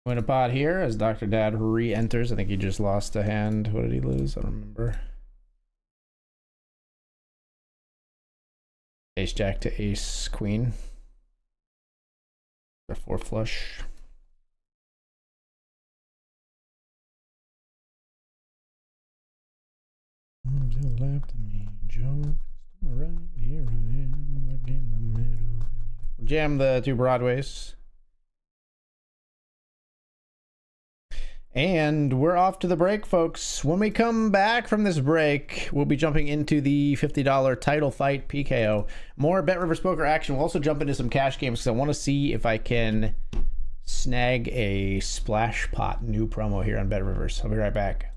Win a pot here as Dr. Dad re-enters. I think he just lost a hand. What did he lose? I don't remember. Ace Jack to Ace Queen. Or 4 flush. To the left of me, Joe. To the right, here I am, like in the middle. Jam the 2 Broadways. And we're off to the break, folks. When we come back from this break, we'll be jumping into the $50 title fight PKO. More BetRivers Poker action. We'll also jump into some cash games because I want to see if I can snag a Splash Pot new promo here on BetRivers. I'll be right back.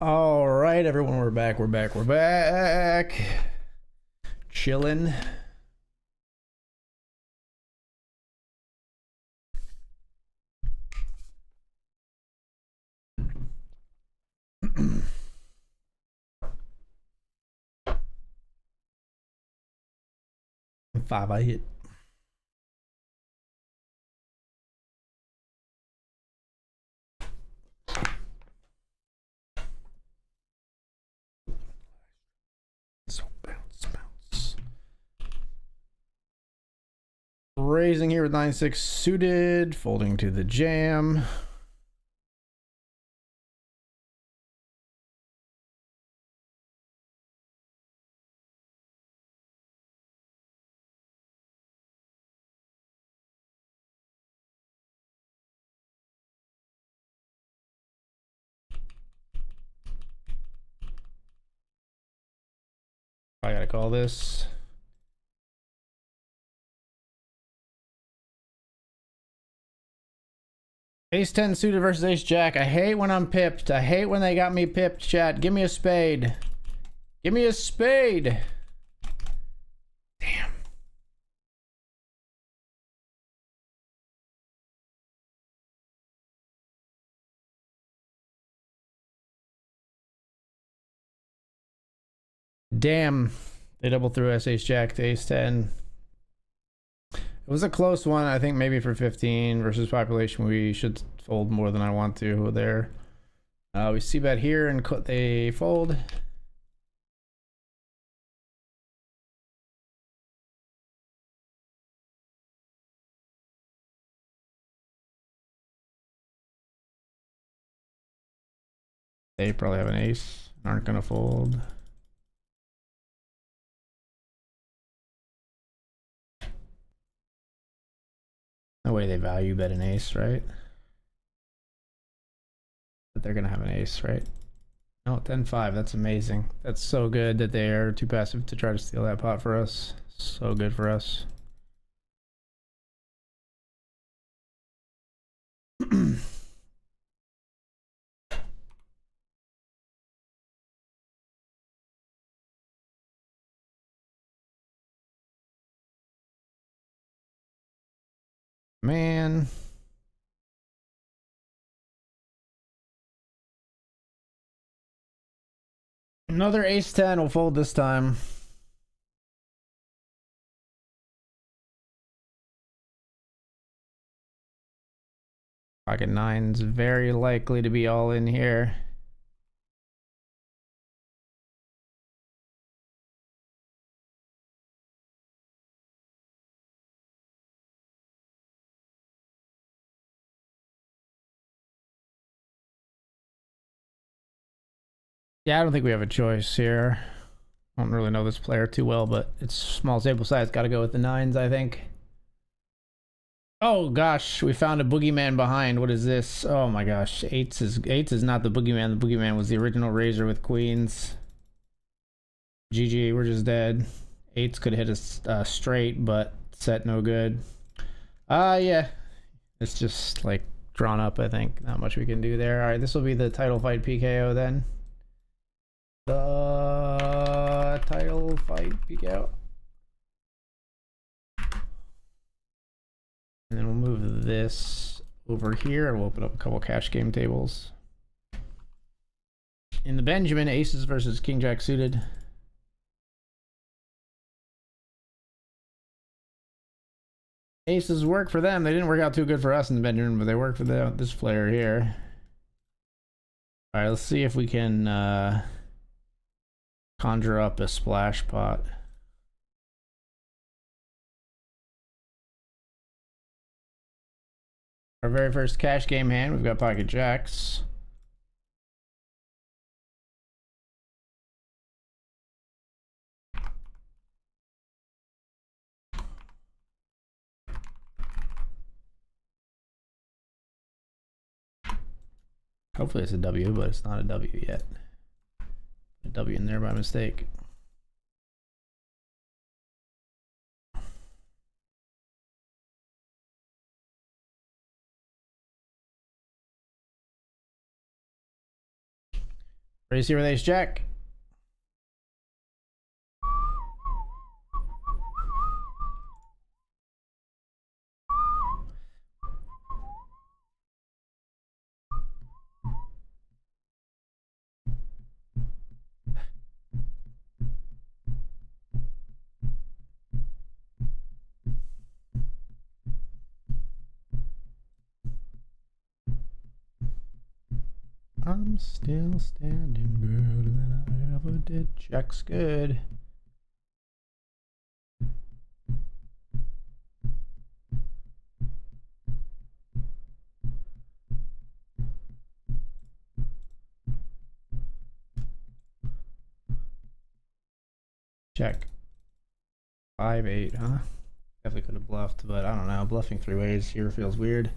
All right, everyone, we're back. We're back. Chilling. Five I hit. So bounce. Raising here with 9-6 suited, folding to the jam. I gotta call this. Ace 10 suited versus ace jack. I hate when I'm pipped. I hate when they got me pipped, chat. Give me a spade. Give me a spade. Damn. Damn. They double threw us ace jack to ace 10. It was a close one. I think maybe for 15 versus population, we should fold more than I want to there. We see bet here and they fold. They probably have an ace. Aren't gonna fold. No way they value bet an ace, right? But they're gonna have an ace, right? No, 10-5. That's amazing. That's so good that they are too passive to try to steal that pot for us. So good for us. Man. Another ace 10 will fold this time. Pocket nine's very likely to be all in here. Yeah, I don't think we have a choice here. I don't really know this player too well, but it's small sample size. Got to go with the nines, I think. Oh gosh, we found a boogeyman behind. What is this? Oh my gosh, eights is not the boogeyman. The boogeyman was the original razor with queens. GG, we're just dead. Eights could hit us straight, but set no good. Yeah, it's just like drawn up. I think not much we can do there. All right, this will be the title fight PKO then. The title fight PKO. And then we'll move this over here and we'll open up a couple cash game tables. In the Benjamin, aces versus king jack suited. Aces work for them. They didn't work out too good for us in the Benjamin, but they work for this player here. All right, let's see if we can conjure up a splash pot. Our very first cash game hand, we've got pocket jacks. Hopefully it's a W, but it's not a W yet. A W in there by mistake. Raise here with ace jack. I'm still standing better than I ever did. Check's good. Check. 5-8, huh? Definitely could have bluffed, but I don't know. Bluffing three ways here feels weird.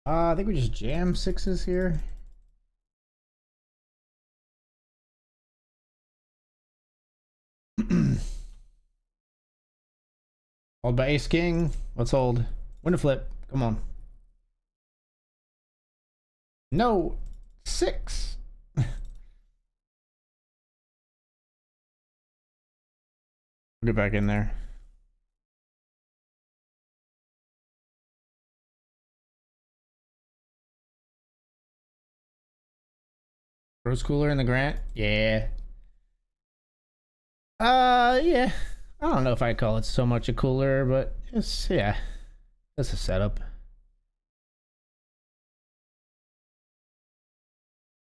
I think we just jam sixes here. Hold by ace king. Let's hold. Win a flip. Come on. No. 6. Get back in there. Rose cooler in the Grant? Yeah. Yeah. I don't know if I call it so much a cooler, but it's, yeah. That's a setup.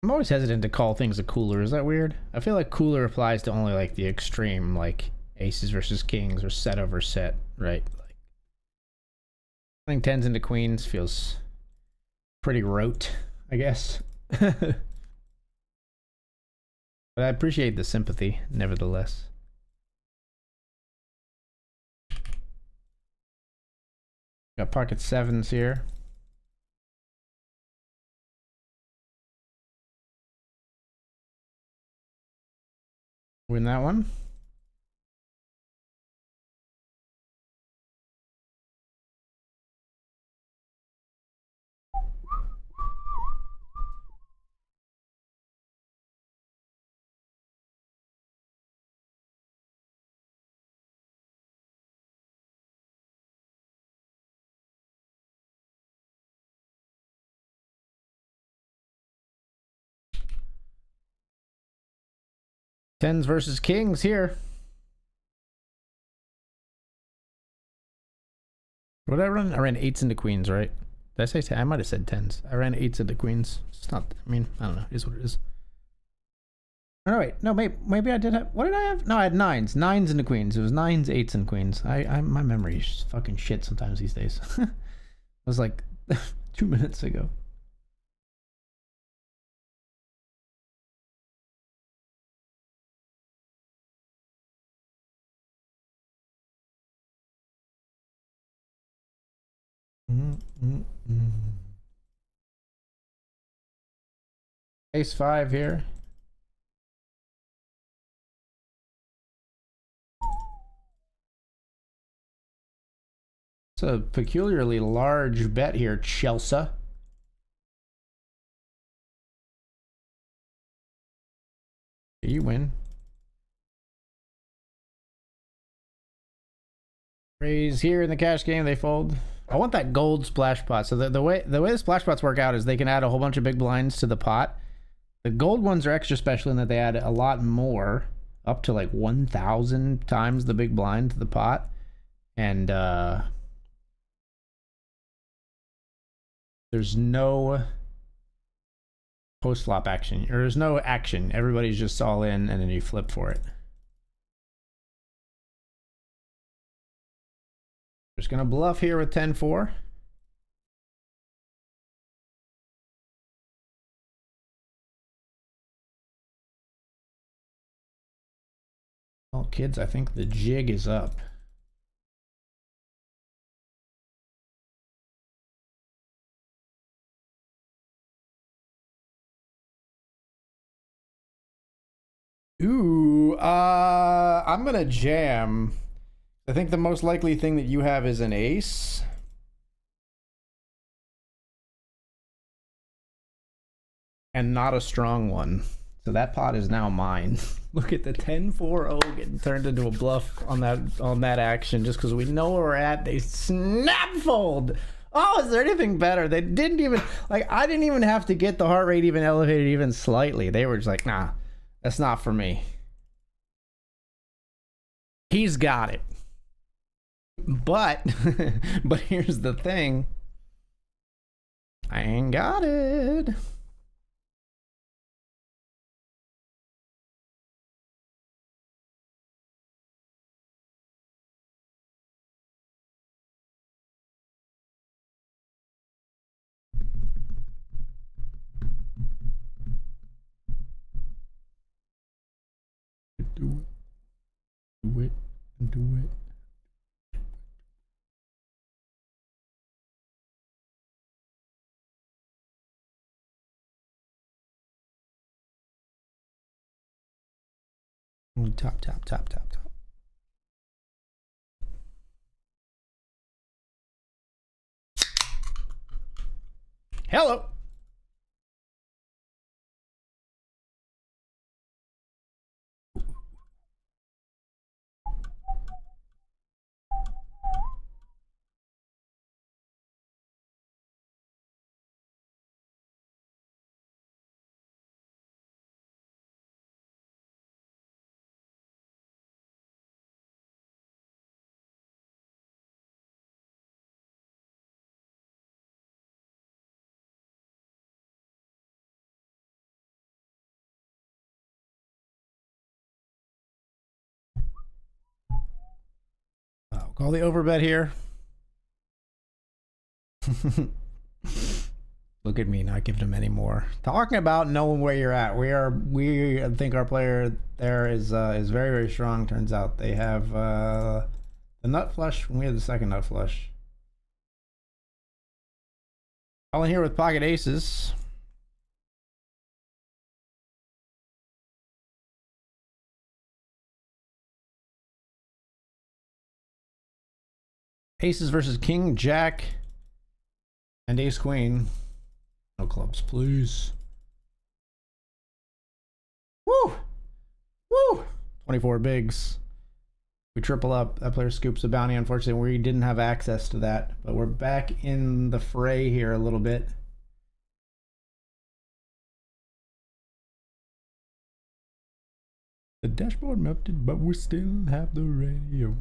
I'm always hesitant to call things a cooler. Is that weird? I feel like cooler applies to only like the extreme, like aces versus kings or set over set, right? Like putting tens into queens feels pretty rote, I guess. But I appreciate the sympathy, nevertheless. Got pocket sevens here. Win that one. Tens versus kings here. What did I run? I ran eights into queens, right? Did I say 10? I might have said tens. I ran eights into queens. It's not, I mean, I don't know. It is what it is. Oh, no, wait. No, maybe I did have, what did I have? No, I had nines. Nines into queens. It was nines, eights, and queens. My memory is just fucking shit sometimes these days. It was like 2 minutes ago. Ace 5 here. It's a peculiarly large bet here, Chelsea. You win. Raise here in the cash game, they fold. I want that gold splash pot. So the way the splash pots work out is they can add a whole bunch of big blinds to the pot. The gold ones are extra special in that they add a lot more, up to like 1,000 times the big blind to the pot. And there's no post flop action, or there's no action. Everybody's just all in and then you flip for it. Just gonna bluff here with 10-4. Well, kids, I think the jig is up. Ooh, I'm gonna jam. I think the most likely thing that you have is an ace. And not a strong one. So that pot is now mine. Look at the 10-4-0 getting turned into a bluff on that action just because we know where we're at. They snap fold. Oh, is there anything better? They didn't even, like, I didn't even have to get the heart rate even elevated even slightly. They were just like, nah, that's not for me. He's got it. But, but here's the thing. I ain't got it. Do it, do it. Top, top, top, top, top. Hello. Call the overbet here. Look at me not giving him any more. Talking about knowing where you're at. We think our player there is very, very strong. Turns out they have the nut flush when we had the second nut flush. All in here with pocket aces. Aces versus king, jack, and ace queen. No clubs, please. Woo! Woo! 24 bigs. We triple up. That player scoops a bounty. Unfortunately, we didn't have access to that, but we're back in the fray here a little bit. The dashboard melted, but we still have the radio.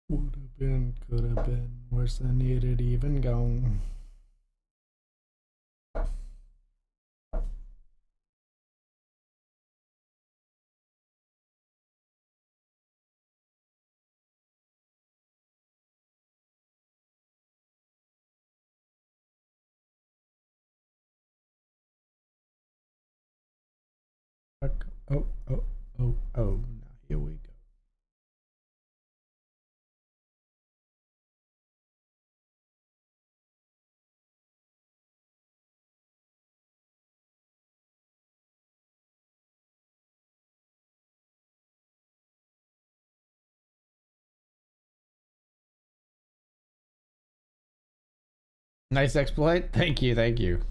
Would have been, could have been, worse than it had even gone. Oh, oh, oh, oh. Now here we go. Nice exploit. Thank you, thank you.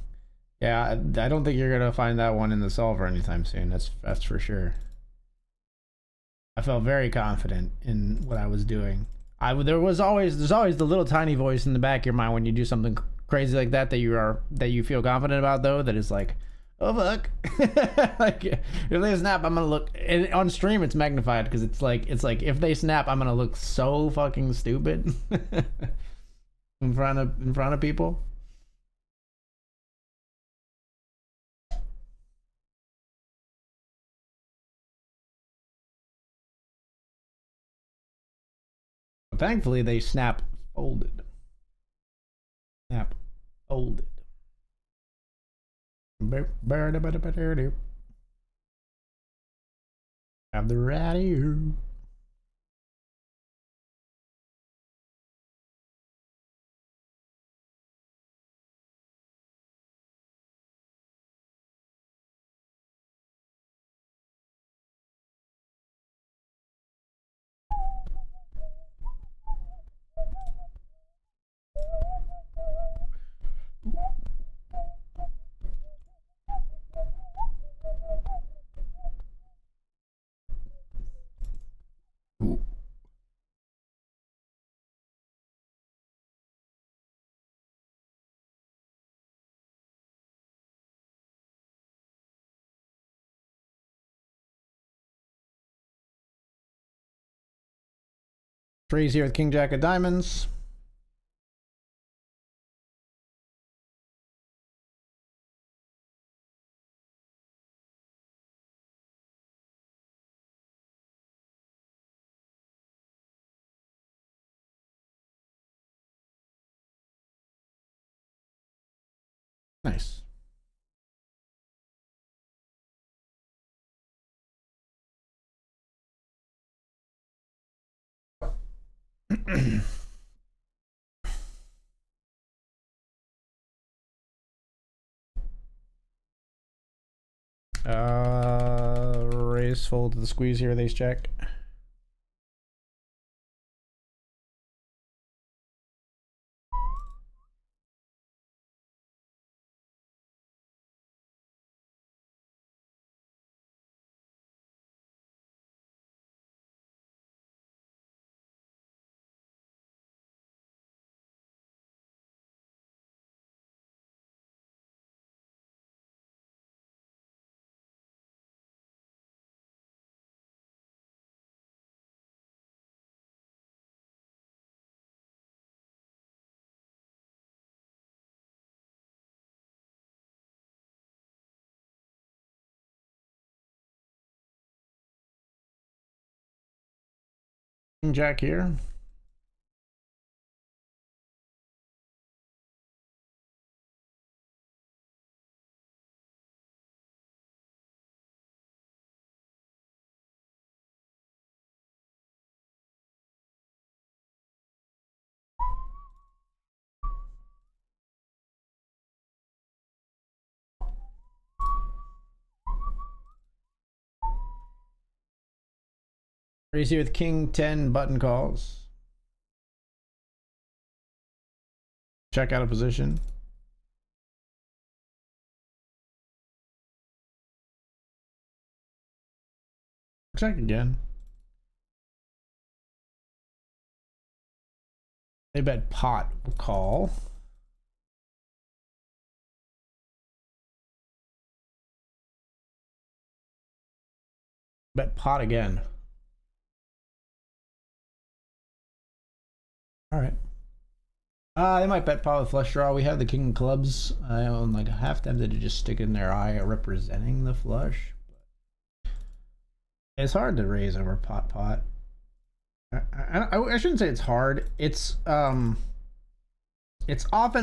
Yeah, I don't think you're gonna find that one in the solver anytime soon. That's for sure. I felt very confident in what I was doing. There's always the little tiny voice in the back of your mind when you do something crazy like that that you feel confident about, though, that is like, oh fuck. Like if they snap, I'm gonna look, and on stream it's magnified because it's like if they snap, I'm gonna look so fucking stupid in front of people. But thankfully they snap folded. Snap folded. Have the radio. Ooh. Three's here with King Jack of Diamonds. Nice. Raise fold to the squeeze here, they check. King Jack here. Raise here with King 10 button calls. Check out of position. Check again. They bet pot will call. Bet pot again. All right. They might bet pot with flush draw. We have the king of clubs. I own like half tempted to just stick in their eye representing the flush. It's hard to raise over pot. I shouldn't say it's hard. It's often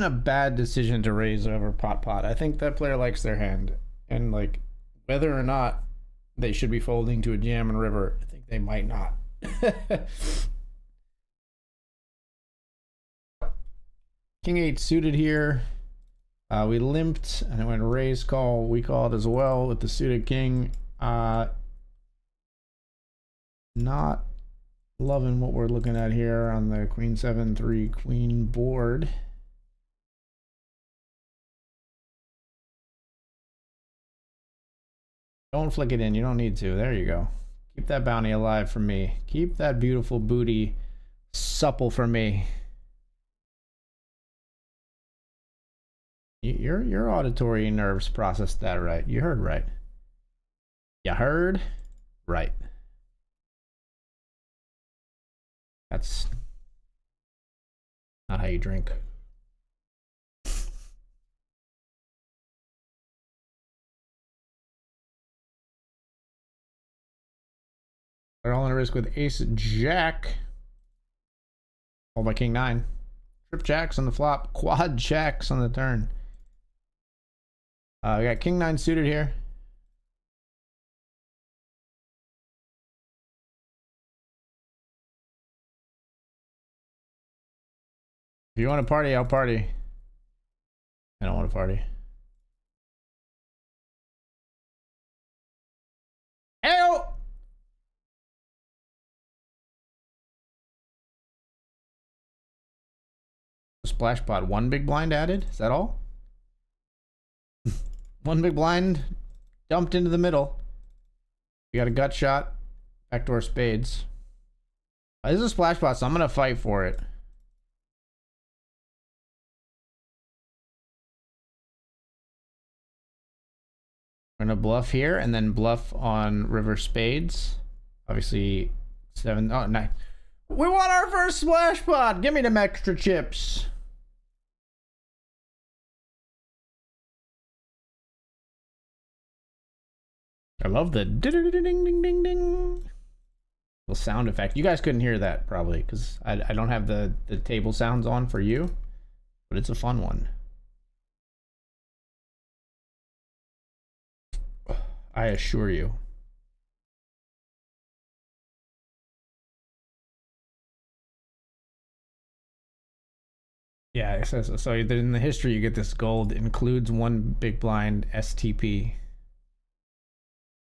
a bad decision to raise over pot. I think that player likes their hand, and like whether or not they should be folding to a jam and river, I think they might not. King 8 suited here. We limped and it went raise call. We called as well with the suited king. Not loving what we're looking at here on the queen 7-3 queen board. Don't flick it in. You don't need to. There you go. Keep that bounty alive for me. Keep that beautiful booty supple for me. Your auditory nerves processed that right. You heard right. You heard right. That's not how you drink. They're all in a risk with ace jack. All by king 9. Trip jacks on the flop. Quad jacks on the turn. We got king 9 suited here. If you want to party, I'll party. I don't want to party. Ew! Splash pot. 1 big blind added? Is that all? 1 big blind dumped into the middle. We got a gut shot. Backdoor spades. This is a splash pot, so I'm going to fight for it. We're going to bluff here and then bluff on river spades. Obviously, 7. Oh, 9. We want our first splash pot. Give me them extra chips. I love the ding ding ding ding ding little sound effect. You guys couldn't hear that probably because I don't have the table sounds on for you, but it's a fun one. I assure you. Yeah, it says so. In the history, you get this gold includes 1 big blind STP.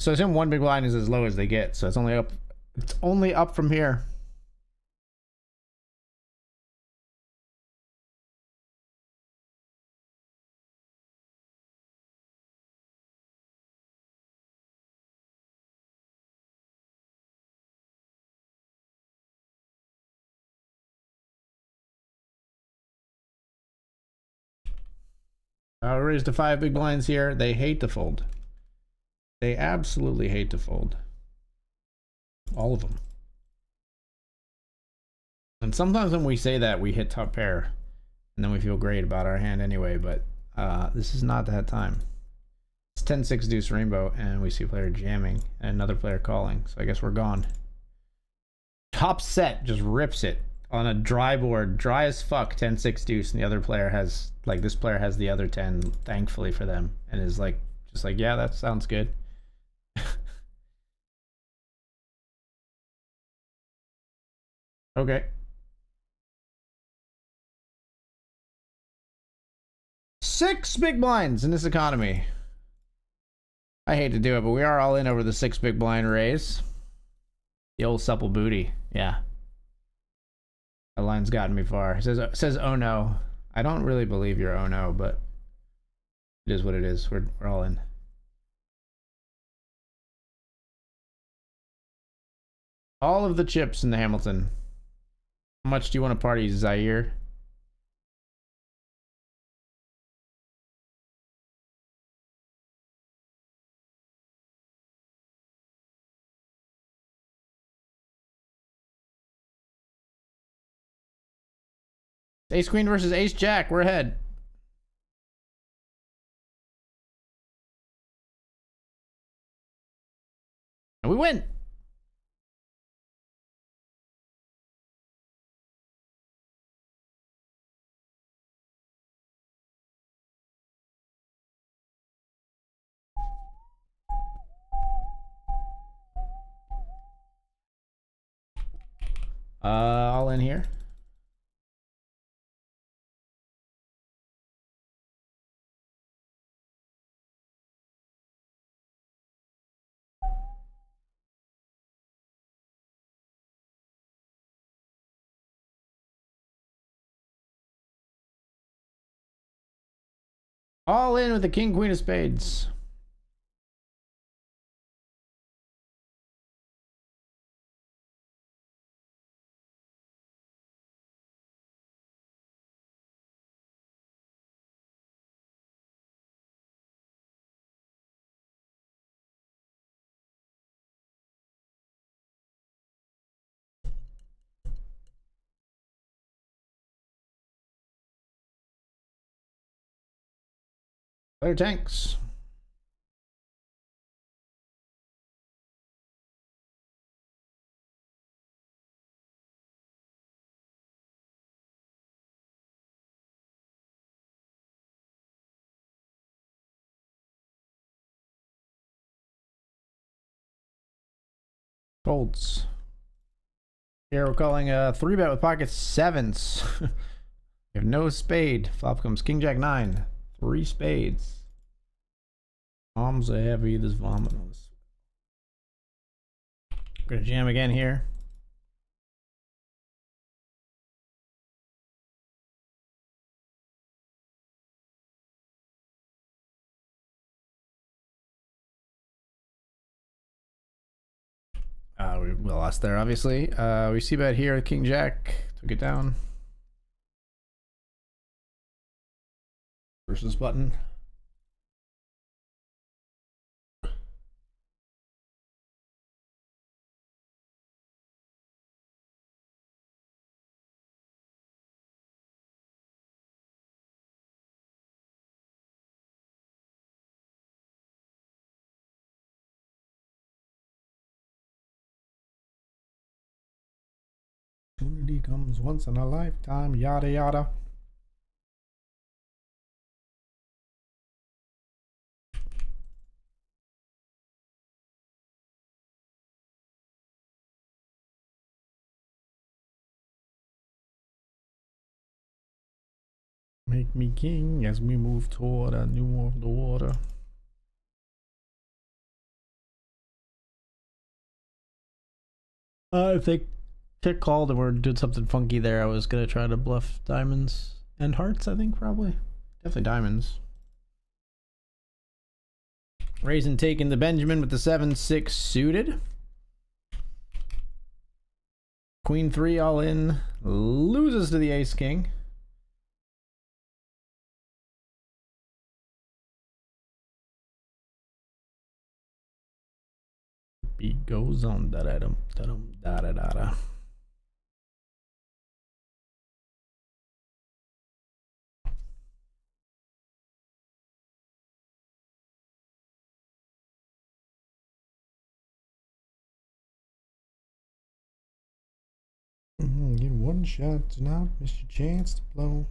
So it's in 1 big blind is as low as they get. So it's only up. It's only up from here. Raised to 5 big blinds here. They hate to fold. They absolutely hate to fold. All of them. And sometimes when we say that, we hit top pair. And then we feel great about our hand anyway. But this is not that time. It's 10-6 deuce rainbow. And we see a player jamming. And another player calling. So I guess we're gone. Top set just rips it. On a dry board, dry as fuck, 10-6 deuce, and the other player has, like, this player has the other 10, thankfully for them, and is like, just like, yeah, that sounds good. Okay. Six big blinds in this economy. I hate to do it, but we are all in over the 6 big blind raise. The old supple booty, yeah. That line's gotten me far. It says oh no. I don't really believe you're oh no, but it is what it is. We're all in. All of the chips in the Hamilton. How much do you want to party, Zaire? Ace Queen versus Ace Jack. We're ahead. And we win. All in here. All in with the king, queen of spades. Player tanks. Folds. Here we're calling a 3-bet with pocket sevens. We have no spade. Flop comes king jack 9. 3 spades. Bombs are heavy. There's vomit on this. We're gonna jam again here. We lost there, obviously. We see bet here, king jack, took it down. Versus button. Opportunity comes once in a lifetime, yada yada. Make me king as we move toward a new world order. If they check called and we're doing something funky there, I was gonna try to bluff diamonds and hearts, I think, probably. Definitely diamonds. Raisin taking the Benjamin with the 7-6 suited. Queen 3 all in. Loses to the ace king. Beat goes on. Da-da-dum, da-dum, da-da-da-da. Get one shot to not miss your chance to blow.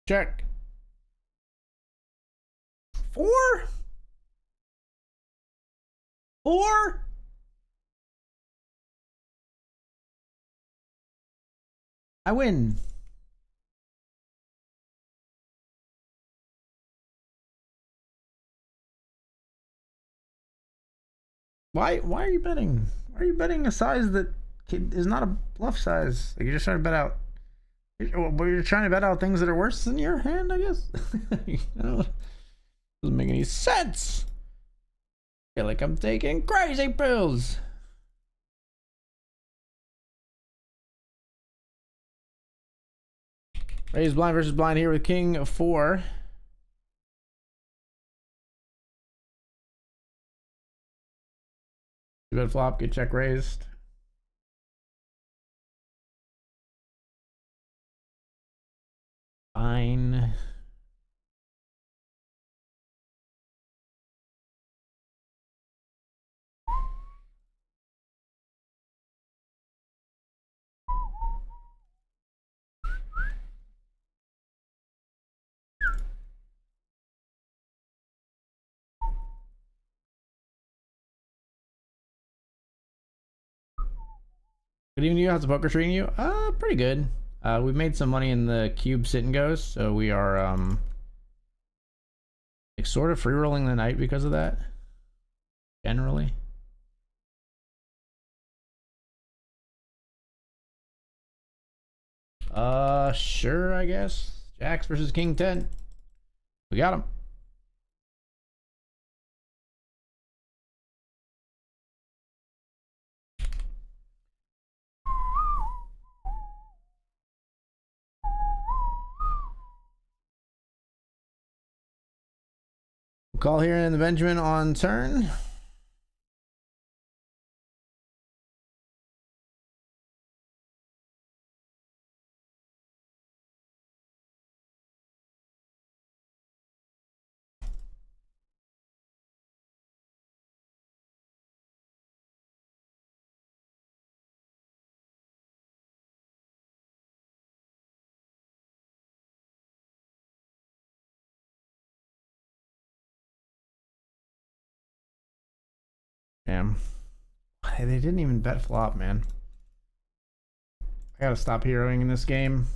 Check. 4? 4? I win. Why are you betting? Why are you betting a size that is not a bluff size? Like, you're just trying to bet out. You're trying to bet out things that are worse than your hand, I guess. Doesn't make any sense. I feel like I'm taking crazy pills. Raise blind versus blind here with king 4. Good flop, good check raised. Fine. Good evening to you. How's the poker treating you? Pretty good. We've made some money in the cube sit and goes, so we are like sort of free rolling the night because of that. Generally. Sure, I guess. Jacks versus King 10. We got him. We'll call here in the Benjamin on turn. Damn. They didn't even bet flop, man. I gotta stop heroing in this game.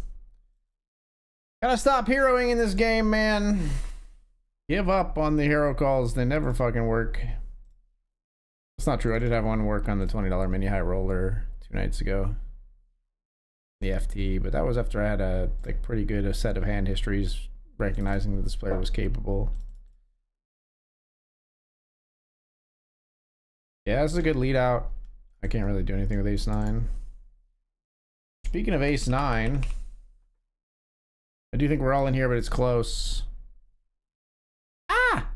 Gotta stop heroing in this game, man. Give up on the hero calls. They never fucking work. It's not true. I did have one work on the $20 mini high roller 2 nights ago. The FT, but that was after I had a pretty good set of hand histories, recognizing that this player was capable. Yeah, this is a good lead out. I can't really do anything with ace-9. Speaking of ace-9, I do think we're all in here, but it's close. Ah!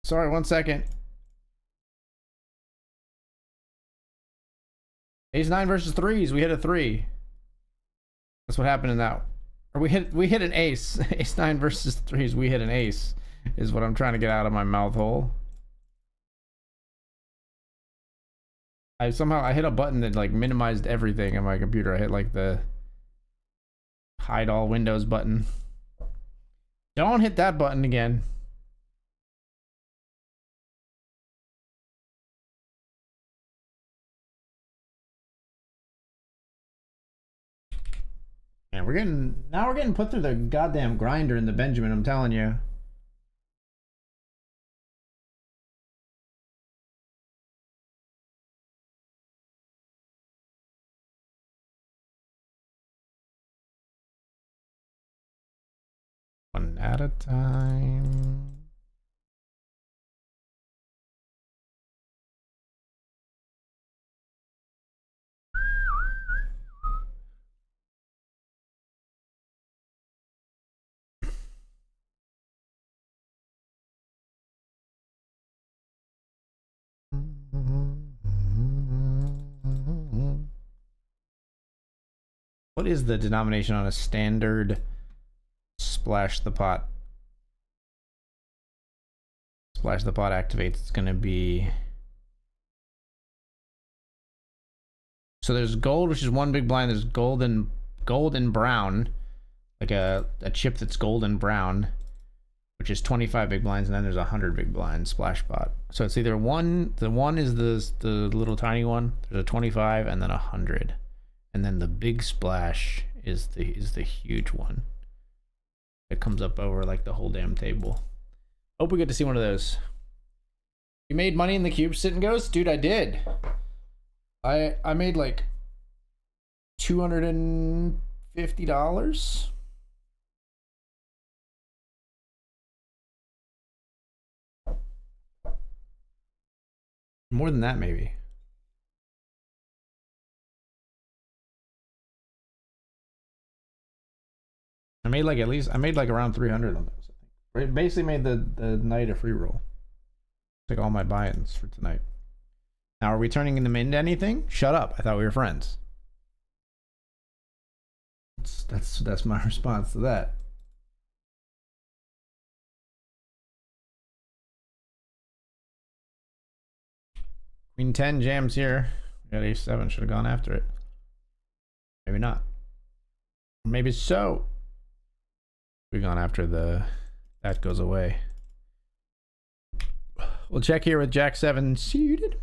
Sorry, 1 second. Ace-9 versus 3s. We hit a 3. That's what happened in that. Or we hit an ace. Ace-9 versus 3s. We hit an ace. Is what I'm trying to get out of my mouth hole. I hit a button that like minimized everything on my computer. I hit like the hide all windows button. Don't hit that button again. And we're getting put through the goddamn grinder in the Benjamin, I'm telling you. One at a time. What is the denomination on a standard splash the pot? Splash the pot activates. It's going to be... So there's gold, which is 1 big blind. There's gold and brown. Like a chip that's gold and brown, which is 25 big blinds, and then there's 100 big blinds splash pot. So it's either one, the one is the little tiny one, there's a 25 and then 100. And then the big splash is the huge one. It comes up over like the whole damn table. Hope we get to see one of those. You made money in the cube sit and goes? Dude, I did. I made like $250. More than that, maybe. I made like around 300 on those. It basically made the night a free roll. Took all my buy-ins for tonight. Now, are we turning them into anything? Shut up! I thought we were friends. That's my response to that. Queen 10 jams here. We got ace-7. Should have gone after it. Maybe not. Maybe so. We've gone after that goes away. We'll check here with Jack-7 suited.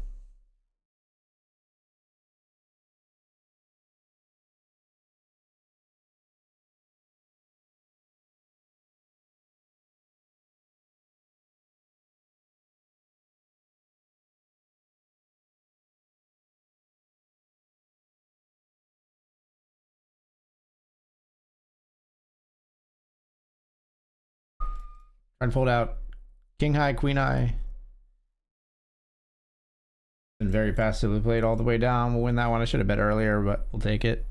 Try and fold out king high, queen high. Been very passively played all the way down. We'll win that one. I should have bet earlier, but we'll take it.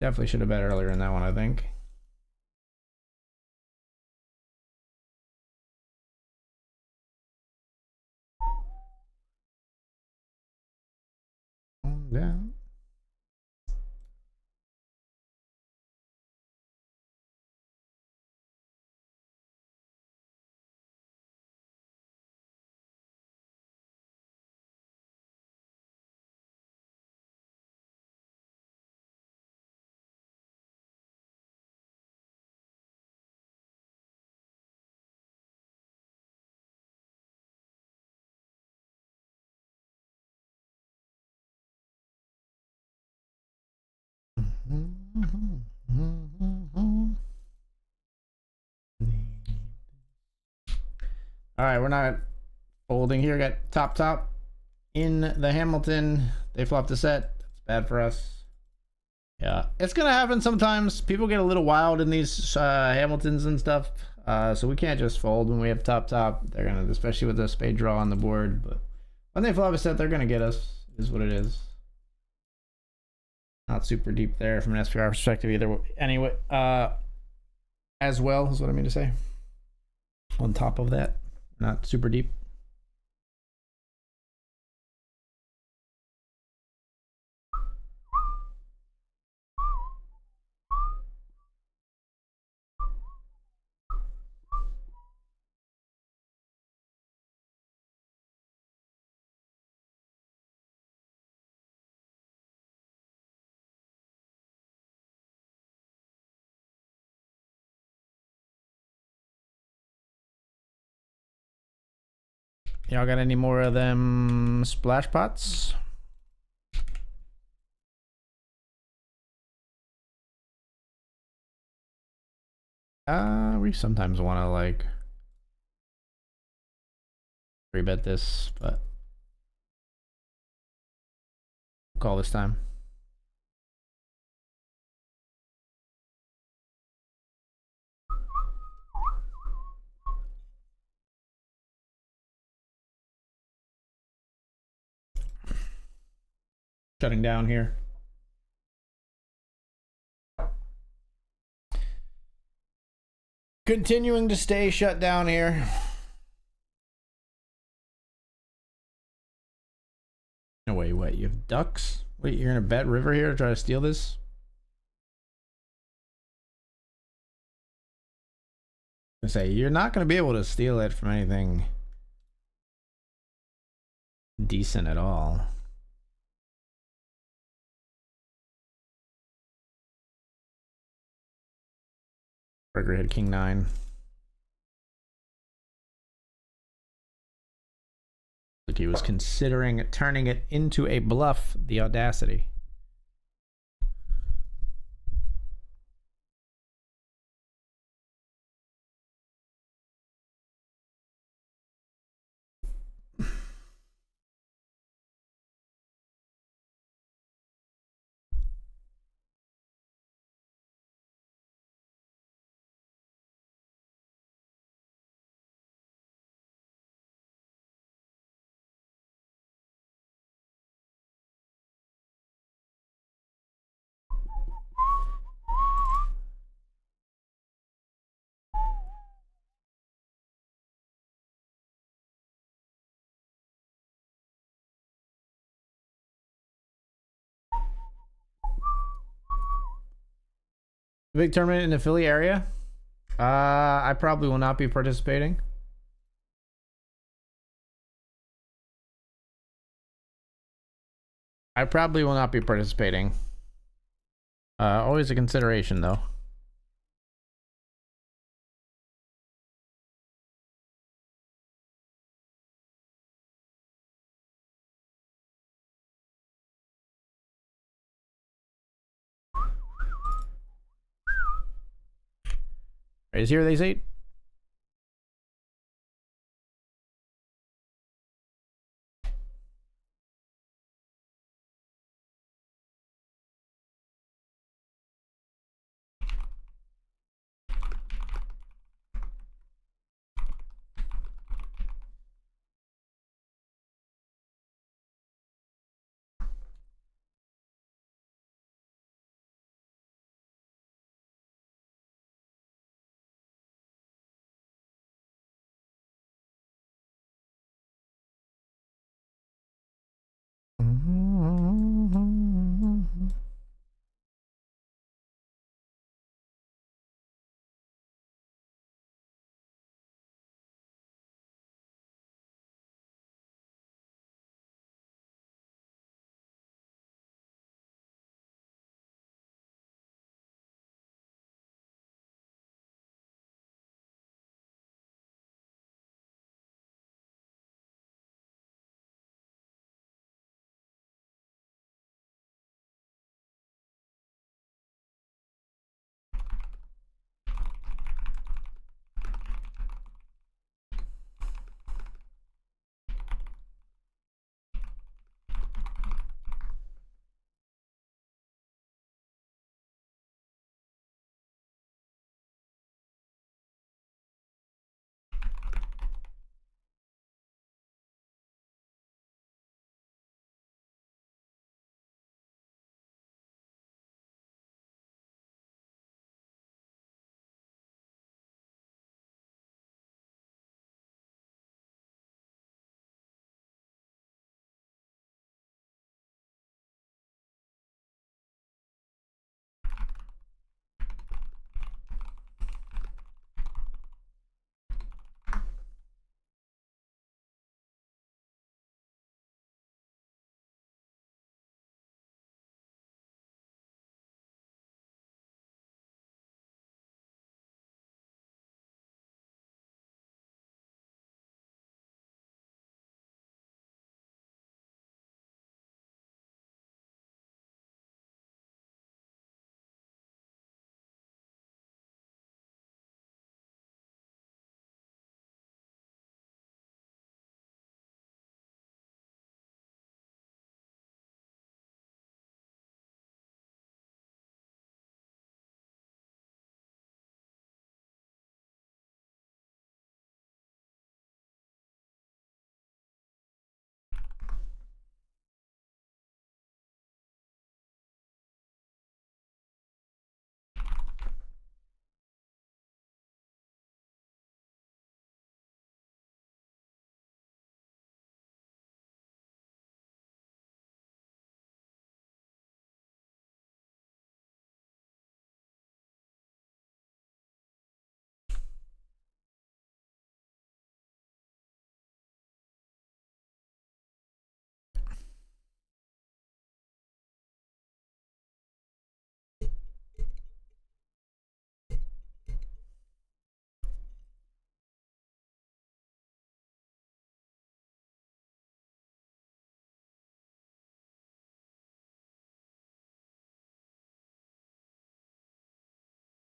Definitely should have bet earlier in that one, I think. Yeah. All right, we're not folding here. Got top in the Hamilton. They flopped a set. That's bad for us. Yeah, it's gonna happen sometimes. People get a little wild in these Hamiltons and stuff. So we can't just fold when we have top. They're gonna, especially with the spade draw on the board. But when they flop a set, they're gonna get us. Is what it is. Not super deep there from an SPR perspective either. Anyway, as well is what I mean to say. On top of that, not super deep. Y'all got any more of them splash pots? We sometimes want to like rebet this, but call this time. Shutting down here. Continuing to stay shut down here. No way, what? You have ducks? Wait, you're gonna bet river here to try to steal this? I say you're not gonna be able to steal it from anything decent at all. Gregory had king 9. Like he was considering turning it into a bluff. The audacity. Big tournament in the Philly area. I probably will not be participating. I probably will not be participating. Always a consideration though. Raise here, they say.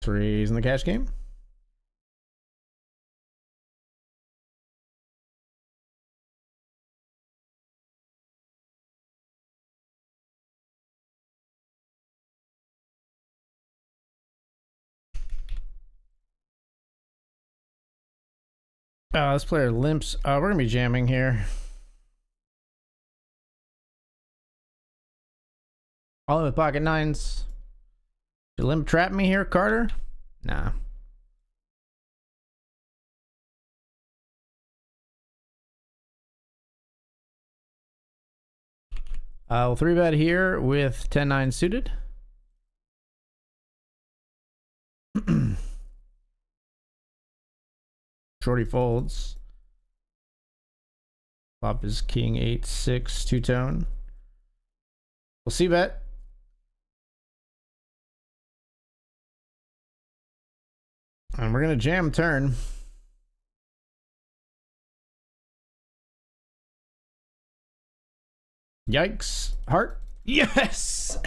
Freeze in the cash game. This player limps. We're gonna be jamming here. All in with pocket nines. Did limp trap me here, Carter? Nah. We'll 3-bet here with 10-9 suited. Shorty folds. Flop is king 8-6 two-tone. We'll see bet. And we're gonna jam turn. Yikes. Heart. Yes.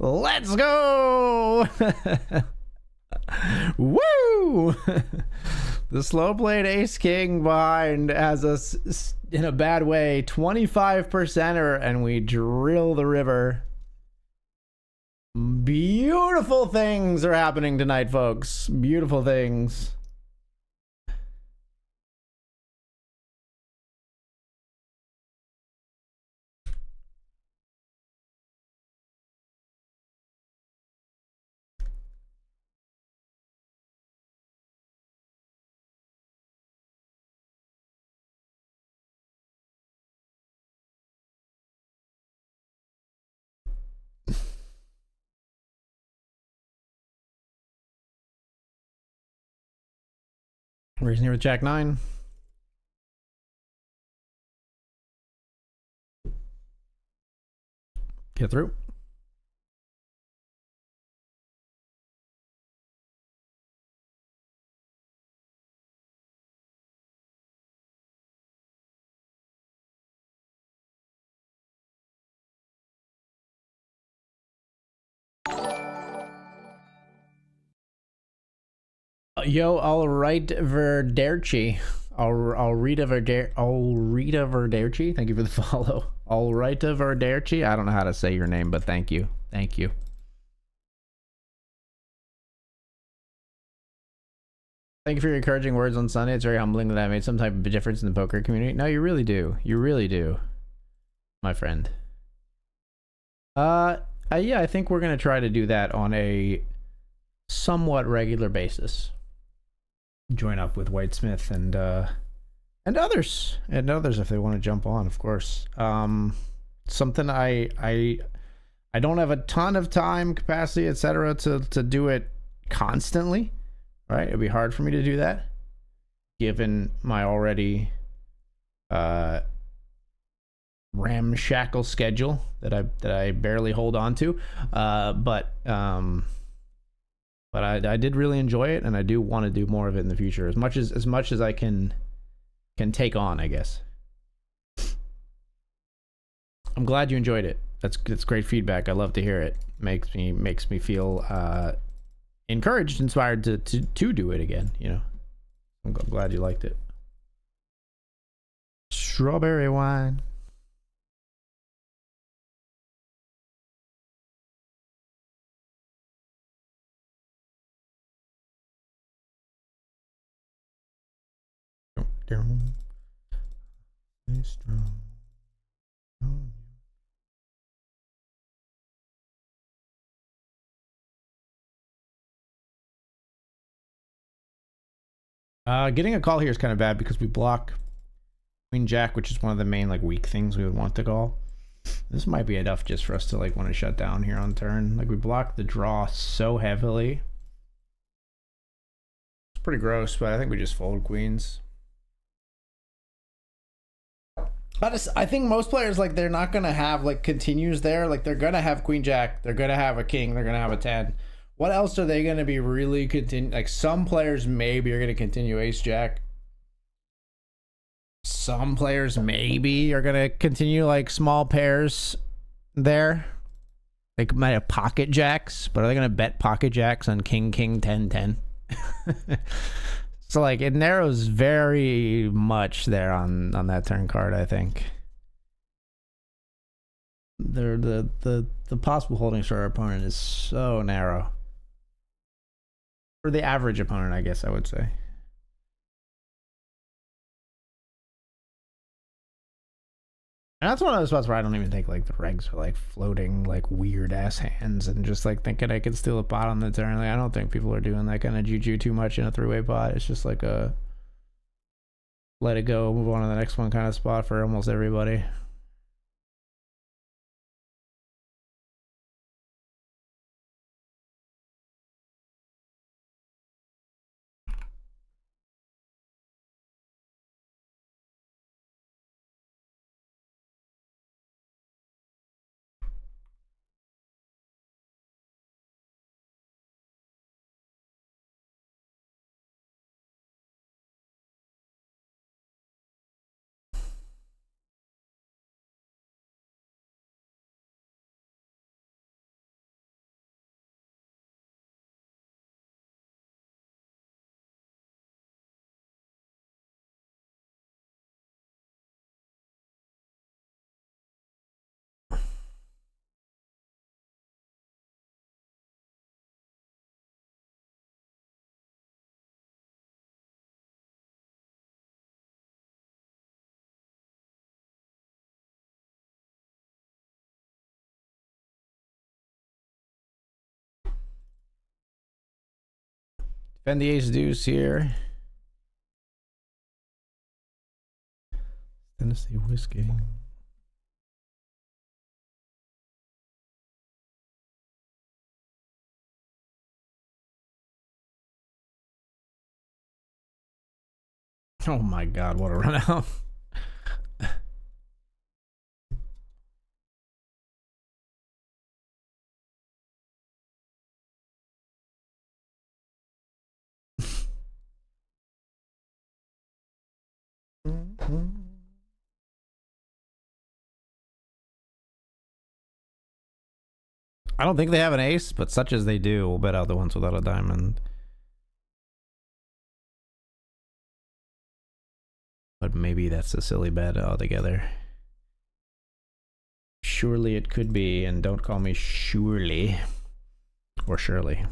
Let's go. Woo. The slow played ace king behind has us in a bad way 25%er, and we drill the river. Beautiful things are happening tonight, folks. Beautiful things. Raising here with Jack 9. Get through. Yo, all right, Verderci. Alrita Verderci. Thank you for the follow. Alrita Verderci. I don't know how to say your name, but thank you. Thank you. Thank you for your encouraging words on Sunday. It's very humbling that I made some type of difference in the poker community. No, you really do. You really do, my friend. Yeah, I think we're gonna try to do that on a somewhat regular basis. Join up with Whitesmith and others if they want to jump on, of course. Something I don't have a ton of time, capacity, etc. to do it constantly, right? It'd be hard for me to do that given my already ramshackle schedule that I barely hold on to, but I did really enjoy it, and I do want to do more of it in the future, as much as I can take on, I guess. I'm glad you enjoyed it. That's great feedback. I love to hear it. Makes me feel encouraged, inspired to do it again. You know, I'm glad you liked it. Strawberry wine. Getting a call here is kind of bad because we block Queen Jack, which is one of the main like weak things we would want to call. This might be enough just for us to like want to shut down here on turn. Like we block the draw so heavily. It's pretty gross, but I think we just fold queens. I think most players, like, they're not gonna have like continues there. Like they're gonna have Queen Jack, they're gonna have a king, they're gonna have a 10. What else are they gonna be really continue? Like some players maybe are gonna continue Ace Jack. Some players maybe are gonna continue like small pairs there. They might have pocket jacks, but are they going to bet pocket jacks on king, king, 10, 10? So like it narrows very much there on that turn card, I think. The possible holdings for our opponent is so narrow. For the average opponent, I guess I would say. And that's one of those spots where I don't even think like the regs are like floating like weird ass hands and just like thinking I could steal a pot on the turn. Like I don't think people are doing that kind of juju too much in a three-way pot. It's just like a let it go, move on to the next one kind of spot for almost everybody. Defend the ace deuce here. Tennessee whiskey. Oh my god, what a run out. I don't think they have an ace, but such as they do, we'll bet out the ones without a diamond. But maybe that's a silly bet altogether. Surely it could be, and don't call me Surely. Or Shirley.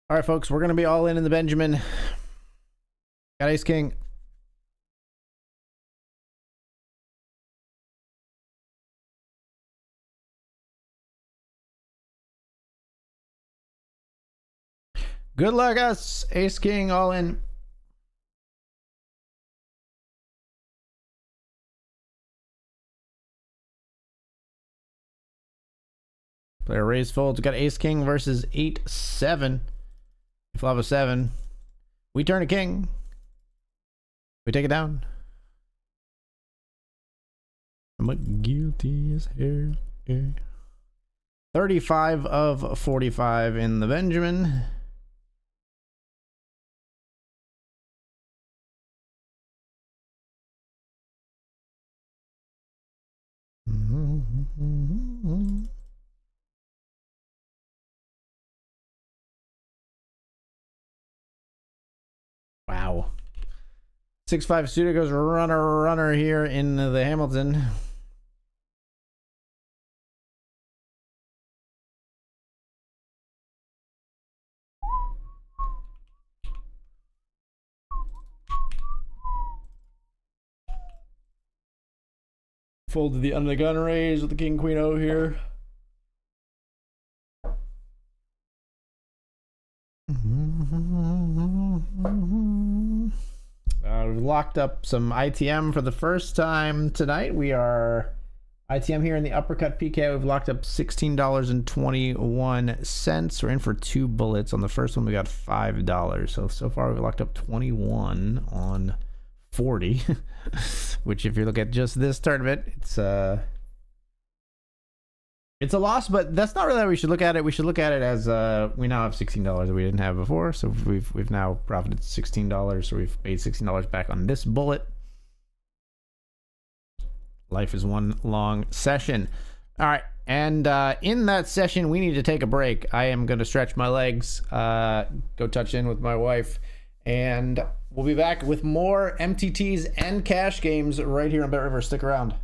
All right, folks, we're going to be all in the Benjamin. Got ace king. Good luck, us. Ace king, all in. Player raise folds. We got ace king versus 8-7. Flop a 7. We turn a king. We take it down. I'm guilty as hair. 35 of 45 in the Benjamin. Wow. 6-5 suited goes runner here in the Hamilton. Folded the under the gun raise with the king queen O here. We've locked up some ITM for the first time tonight. We are ITM here in the Uppercut PK. We've locked up $16.21. We're in for 2 bullets. On the first one, we got $5. So far, we've locked up 21 on 40, which if you look at just this tournament, it's a loss, but that's not really how we should look at it. We should look at it as we now have $16 that we didn't have before, so we've now profited $16, so we've paid $16 back on this bullet. Life is one long session. All right, and in that session, we need to take a break. I am going to stretch my legs, go touch in with my wife, and we'll be back with more MTTs and cash games right here on BetRivers. Stick around.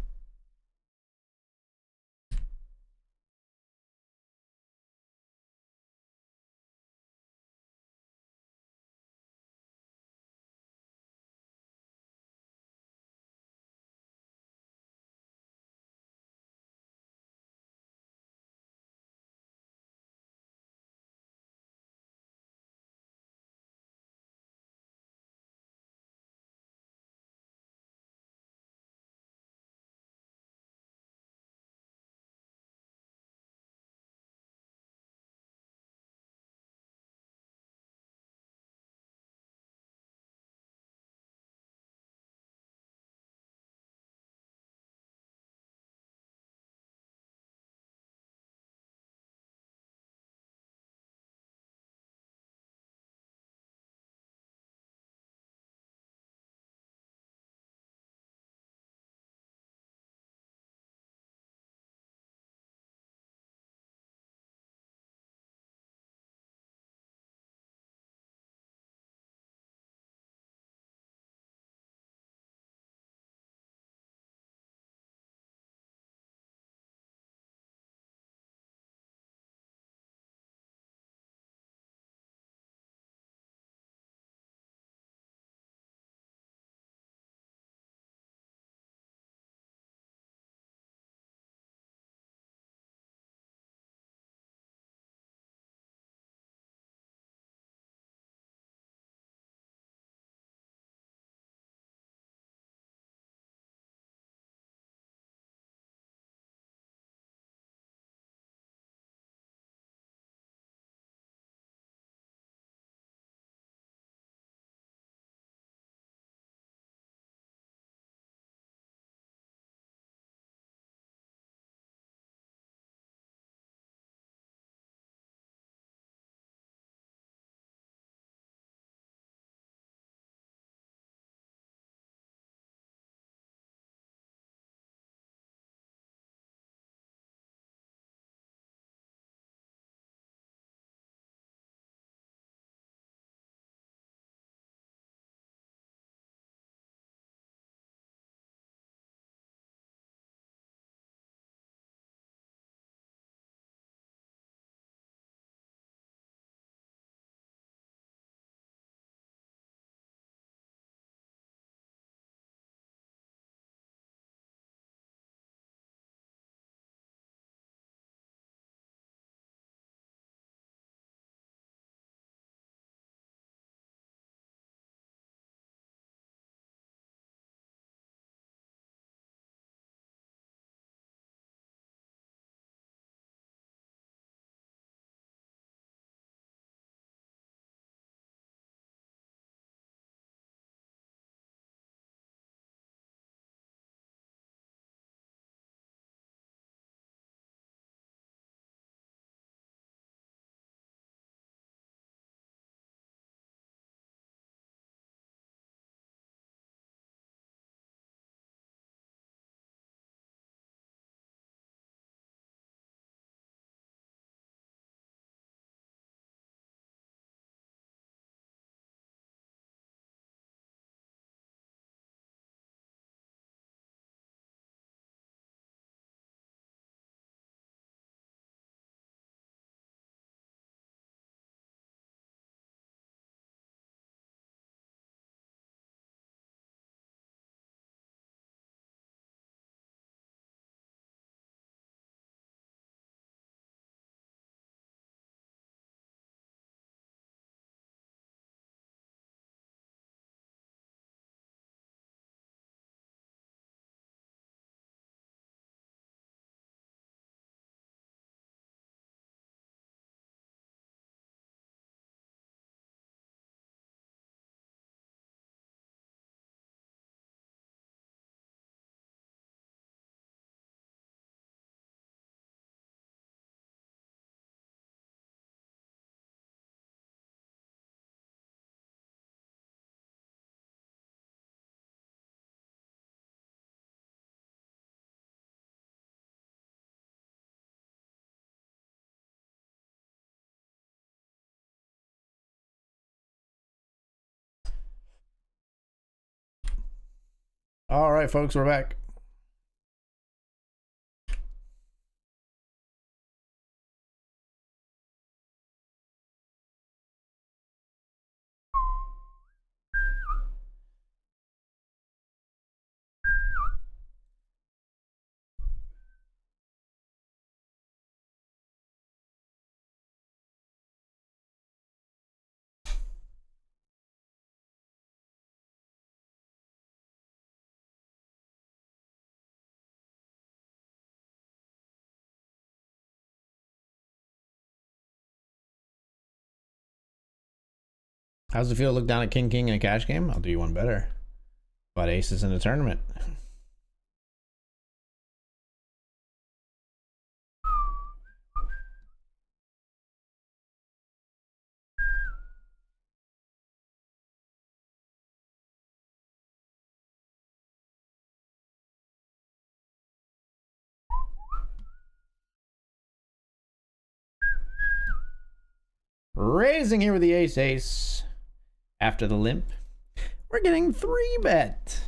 All right, folks, we're back. How's it feel to look down at King King in a cash game? I'll do you one better. But aces in a tournament. Raising here with the ace. After the limp, we're getting 3-bet.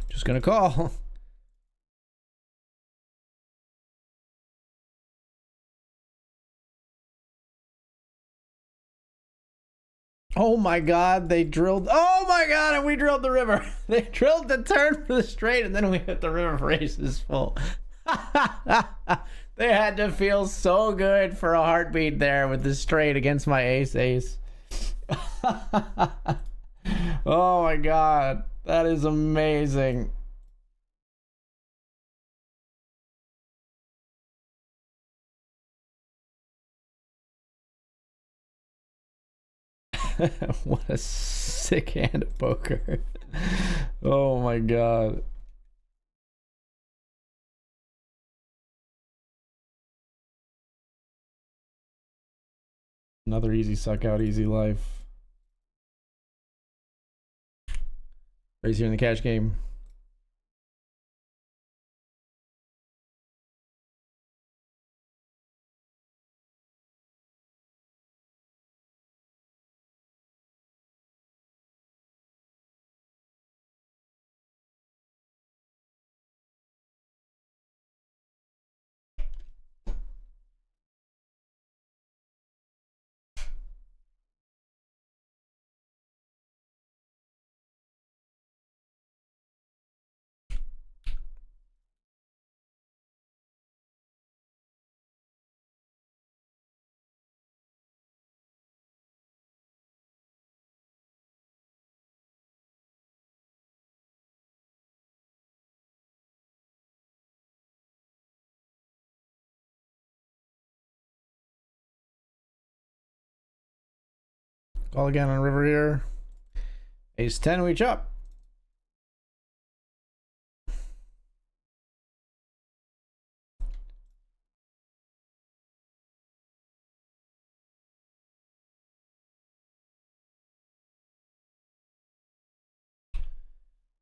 Just gonna call. Oh my god, they drilled. Oh my god, and we drilled the river. They drilled the turn for the straight, and then we hit the river for aces full. They had to feel so good for a heartbeat there with the straight against my ace. Oh my god, that is amazing. What a sick hand of poker. Oh my god. Another easy suck out, easy life. Raise here in the cash game. Call again on river here. Ace 10, we chop.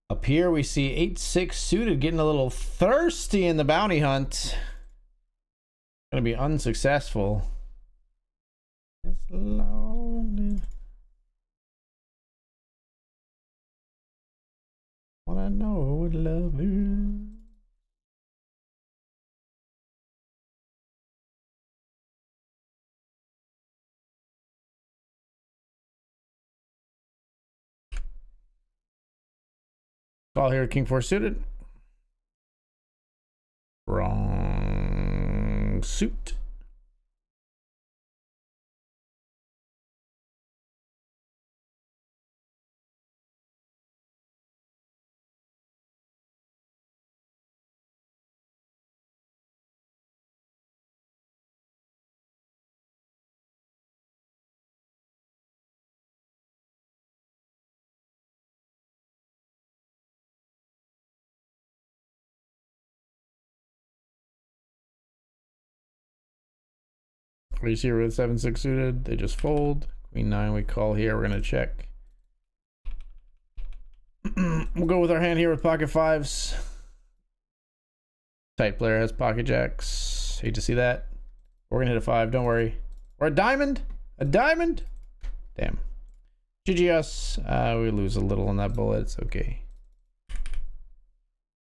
Up here we see 8-6 suited getting a little thirsty in the bounty hunt. Gonna be unsuccessful. It's lonely. What I know would love you. Call here, King 4 suited. Wrong suit. Ace here with 7-6 suited. They just fold. Queen 9 we call here. We're going to check. We'll go with our hand here with pocket fives. Tight player has pocket jacks. Hate to see that. We're going to hit a 5. Don't worry. Or a diamond. A diamond. Damn. GG us. We lose a little on that bullet. It's okay.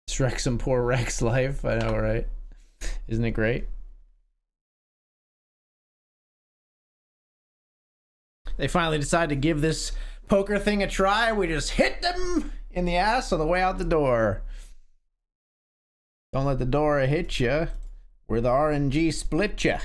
Let's wreck some poor Rex life. I know, right? Isn't it great? They finally decide to give this poker thing a try. We just hit them in the ass on the way out the door. Don't let the door hit you. Where the RNG split you.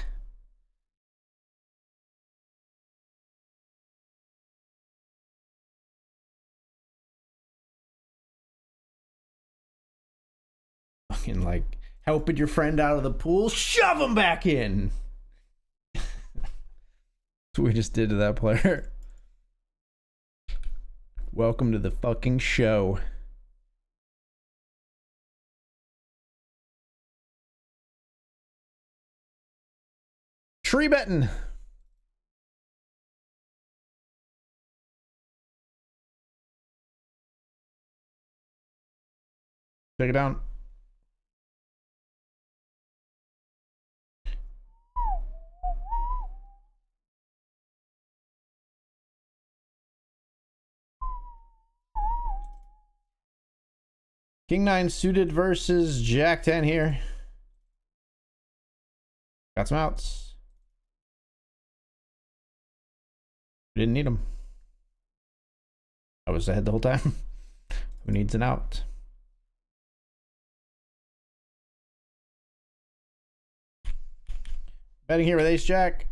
Fucking like helping your friend out of the pool. Shove him back in. That's what we just did to that player. Welcome to the fucking show. Tree betting. Take it down. King 9 suited versus Jack 10 here. Got some outs. We didn't need them. I was ahead the whole time. Who needs an out? Betting here with Ace Jack.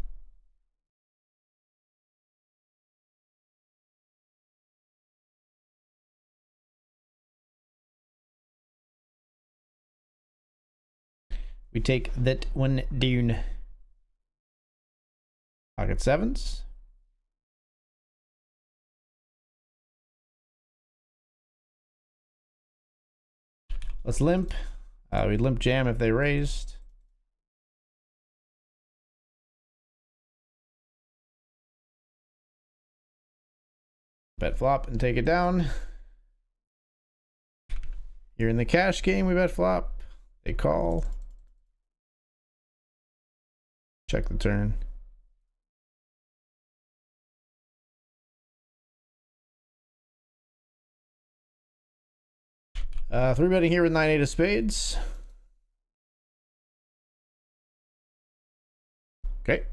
We take that one down. Pocket sevens. Let's limp. We'd limp jam if they raised. Bet flop and take it down. You're in the cash game. We bet flop. They call. Check the turn. Three betting here with 9-8 of spades. Okay.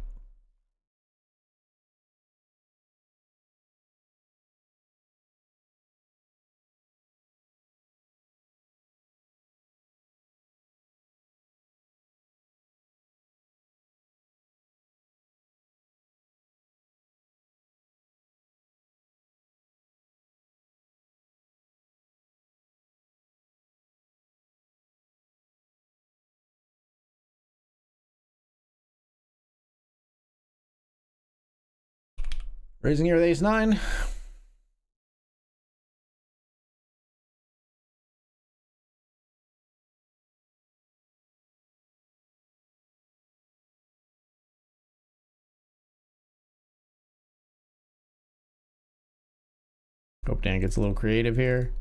Raising here with ace 9. Hope Dan gets a little creative here.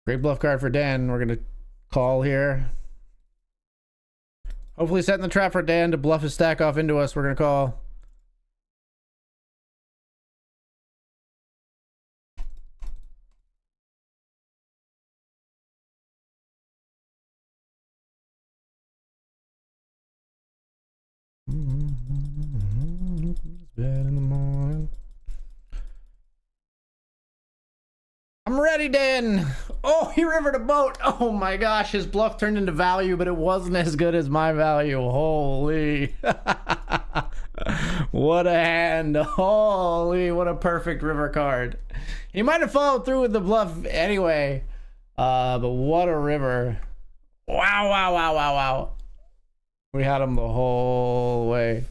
Great bluff card for Dan. We're going to call here. Hopefully setting the trap for Dan to bluff his stack off into us. We're going to call. Bed in the morning. I'm ready, Dan. Oh, he rivered a boat. Oh my gosh, his bluff turned into value, but it wasn't as good as my value. Holy. What a hand. Holy, what a perfect river card. He might have followed through with the bluff anyway. But what a river. Wow, wow, wow, wow, wow. We had him the whole way.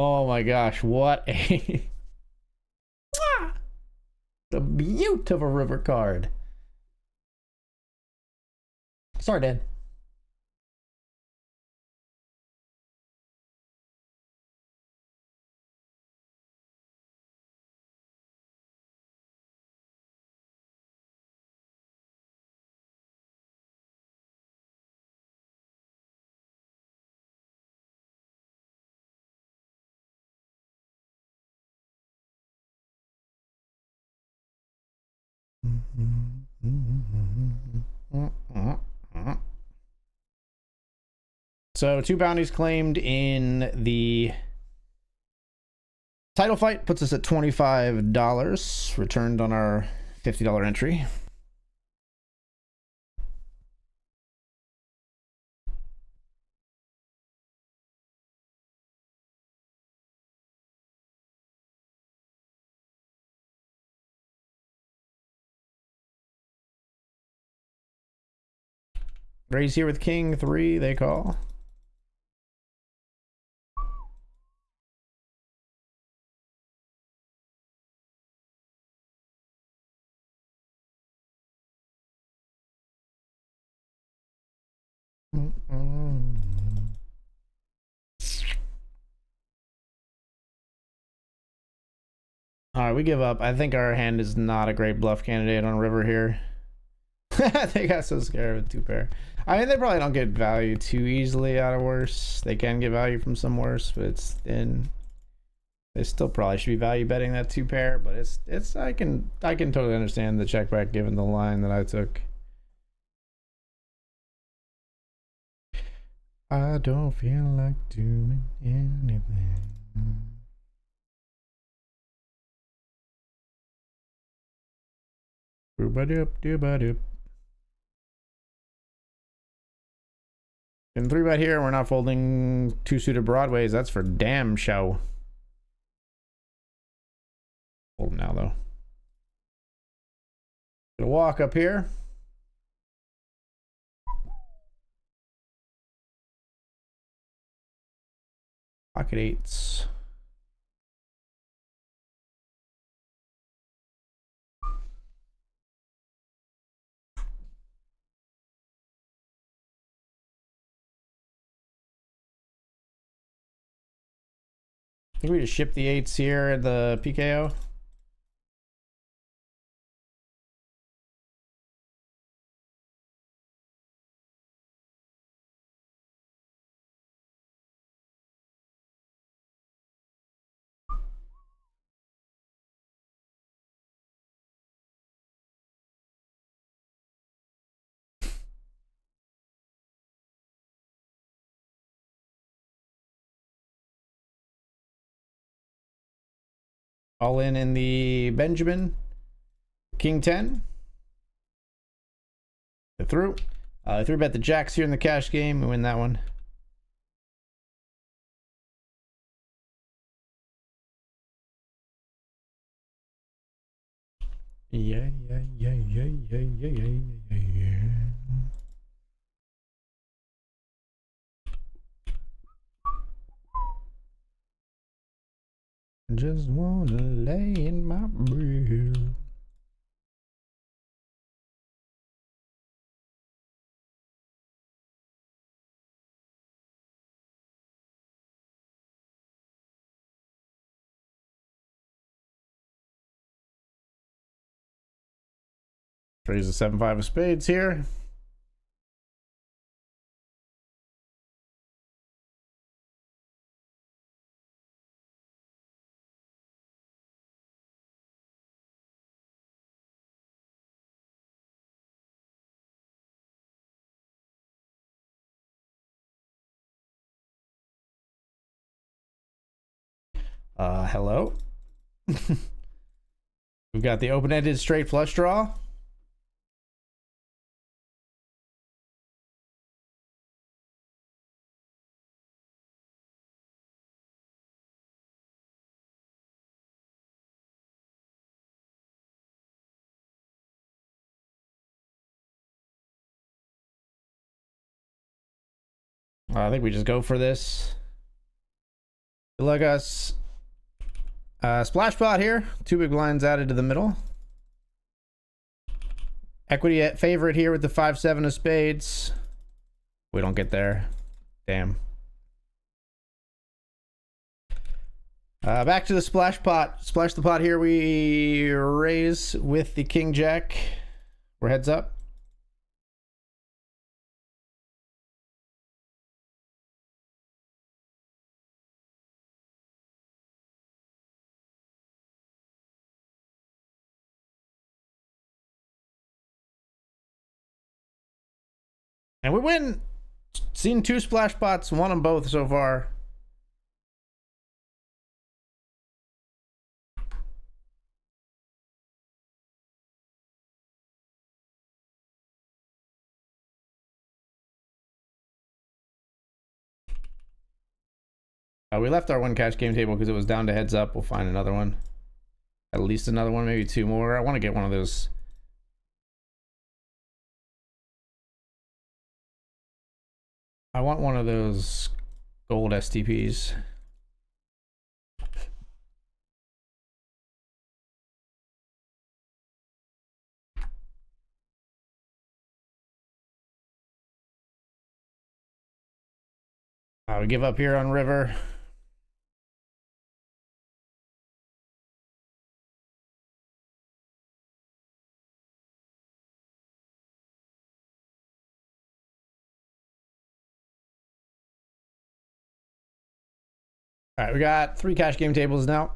Oh my gosh, what a the beaut of a river card. Sorry, Dan. So 2 bounties claimed in the title fight puts us at $25 returned on our $50 entry. Raise here with king 3, they call. All right, we give up. I think our hand is not a great bluff candidate on river here. They got so scared with 2 pair. I mean, they probably don't get value too easily out of worse. They can get value from some worse, but it's thin. They still probably should be value betting that 2 pair, but it's I can totally understand the check back given the line that I took. I don't feel like doing anything. In 3-bet here, we're not folding 2 suited broadways. That's for damn show. Fold now though. Gonna walk up here. Pocket 8s. I think we just ship the 8s here at the PKO. All in the Benjamin. King 10. They're through. 3-bet the jacks here in the cash game. We win that one. Yeah. Just wanna lay in my bed. Raise the 7-5 of spades here. Hello. We've got the open-ended straight flush draw. I think we just go for this. Good luck us. Splash pot here. 2 big blinds added to the middle. Equity at favorite here with the 5-7 of spades. We don't get there. Damn. Back to the splash pot. Splash the pot here. We raise with the king jack. We're heads up. And we win. Seen 2 splash pots, won them both so far. We left our 1 cash game table because it was down to heads up. We'll find another one. At least another one, maybe 2 more. I want to get one of those. I want one of those gold STPs. We give up here on river. All right, we got 3 cash game tables now.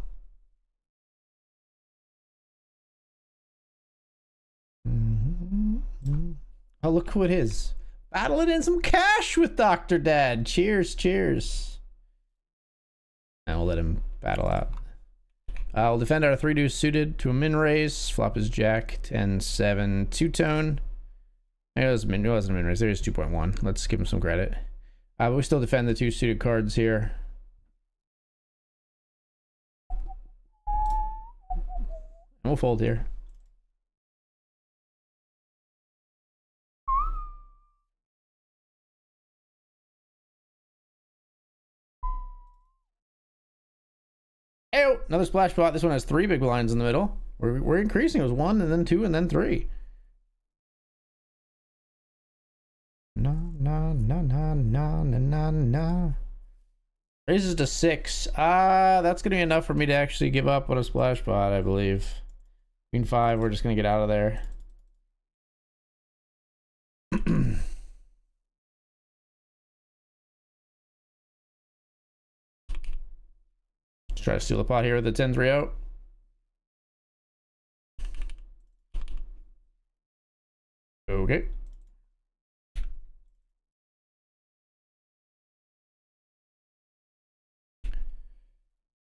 Oh, look who it is. Battling in some cash with Dr. Dad. Cheers, cheers. And we'll let him battle out. We'll defend our 3 deuce suited to a min raise. Flop is jack, 10-7, 2-tone. It wasn't a min raise. There's 2.1. Let's give him some credit. But we still defend the 2 suited cards here. And we'll fold here. Ew, another splash pot. This one has 3 big blinds in the middle. We're increasing. It was 1 and then 2 and then 3. No. Raises to 6. That's gonna be enough for me to actually give up on a splash pot, I believe. Queen 5, we're just gonna get out of there. Let's try to steal the pot here with the 10-3-0. Okay.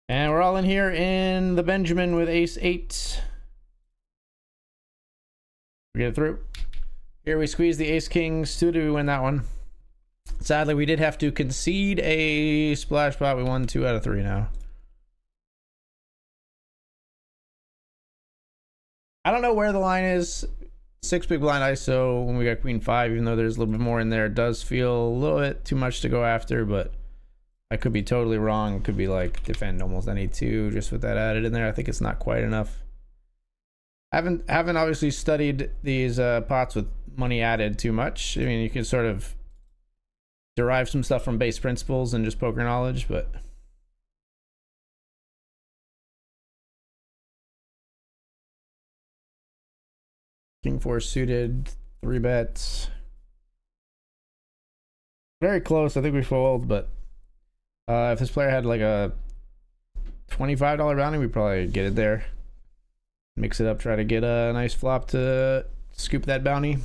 And we're all in here in the Benjamin with ace-8. We get it through. Here we squeeze the ace-king suited. We win that one. Sadly, we did have to concede a splash pot. We won 2 out of 3 now. I don't know where the line is. 6 big blind ISO when we got queen 5, even though there's a little bit more in there. It does feel a little bit too much to go after, but I could be totally wrong. It could be like defend almost any 2 just with that added in there. I think it's not quite enough. I haven't obviously studied these pots with money added too much. I mean, you can sort of derive some stuff from base principles and just poker knowledge, but king 4 suited, 3 bets. Very close. I think we fold, but if this player had like a $25 bounty, we'd probably get it there. Mix it up, try to get a nice flop to scoop that bounty.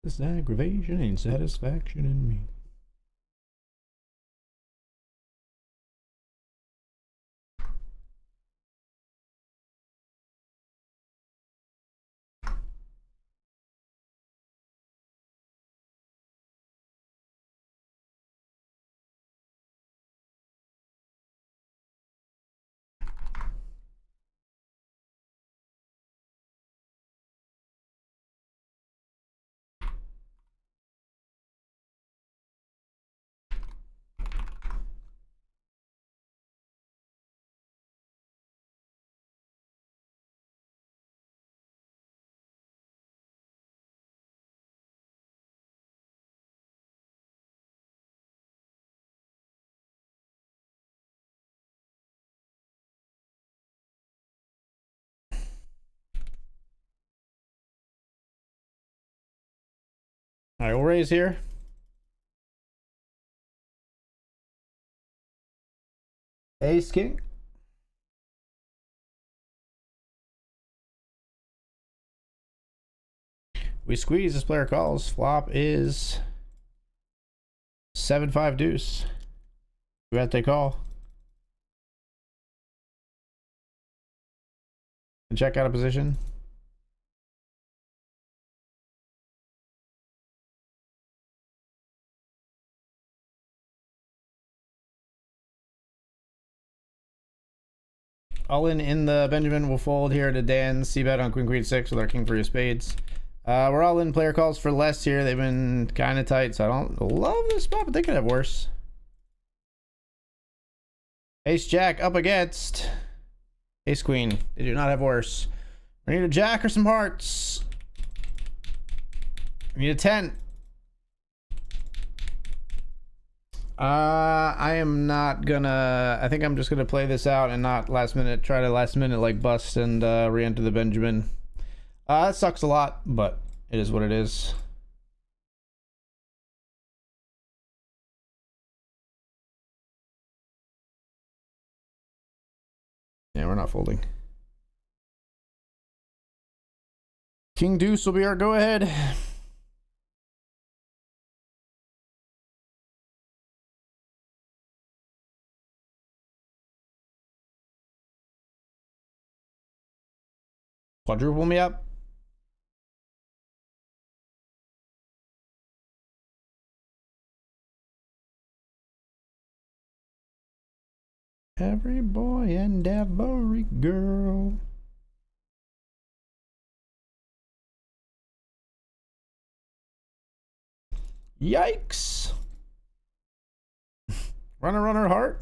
This aggravation ain't satisfaction in me. All right, we'll raise here. Ace king. We squeeze. This player calls. Flop is 7-5 deuce. We have to call. And check out a position. All in the Benjamin will fold here to Dan. C-bet on queen 6 with our king 3 of spades. We're all in. Player calls for less here. They've been kind of tight, so I don't love this spot, but they could have worse. Ace jack up against ace queen. They do not have worse. We need a jack or some hearts. We need a 10. I am not gonna. I think I'm just gonna play this out and not try to last minute like bust and re-enter the Benjamin. That sucks a lot, but it is what it is. Yeah, we're not folding. King deuce will be our go ahead. Quadruple me up. Every boy and every girl. Yikes. Runner heart.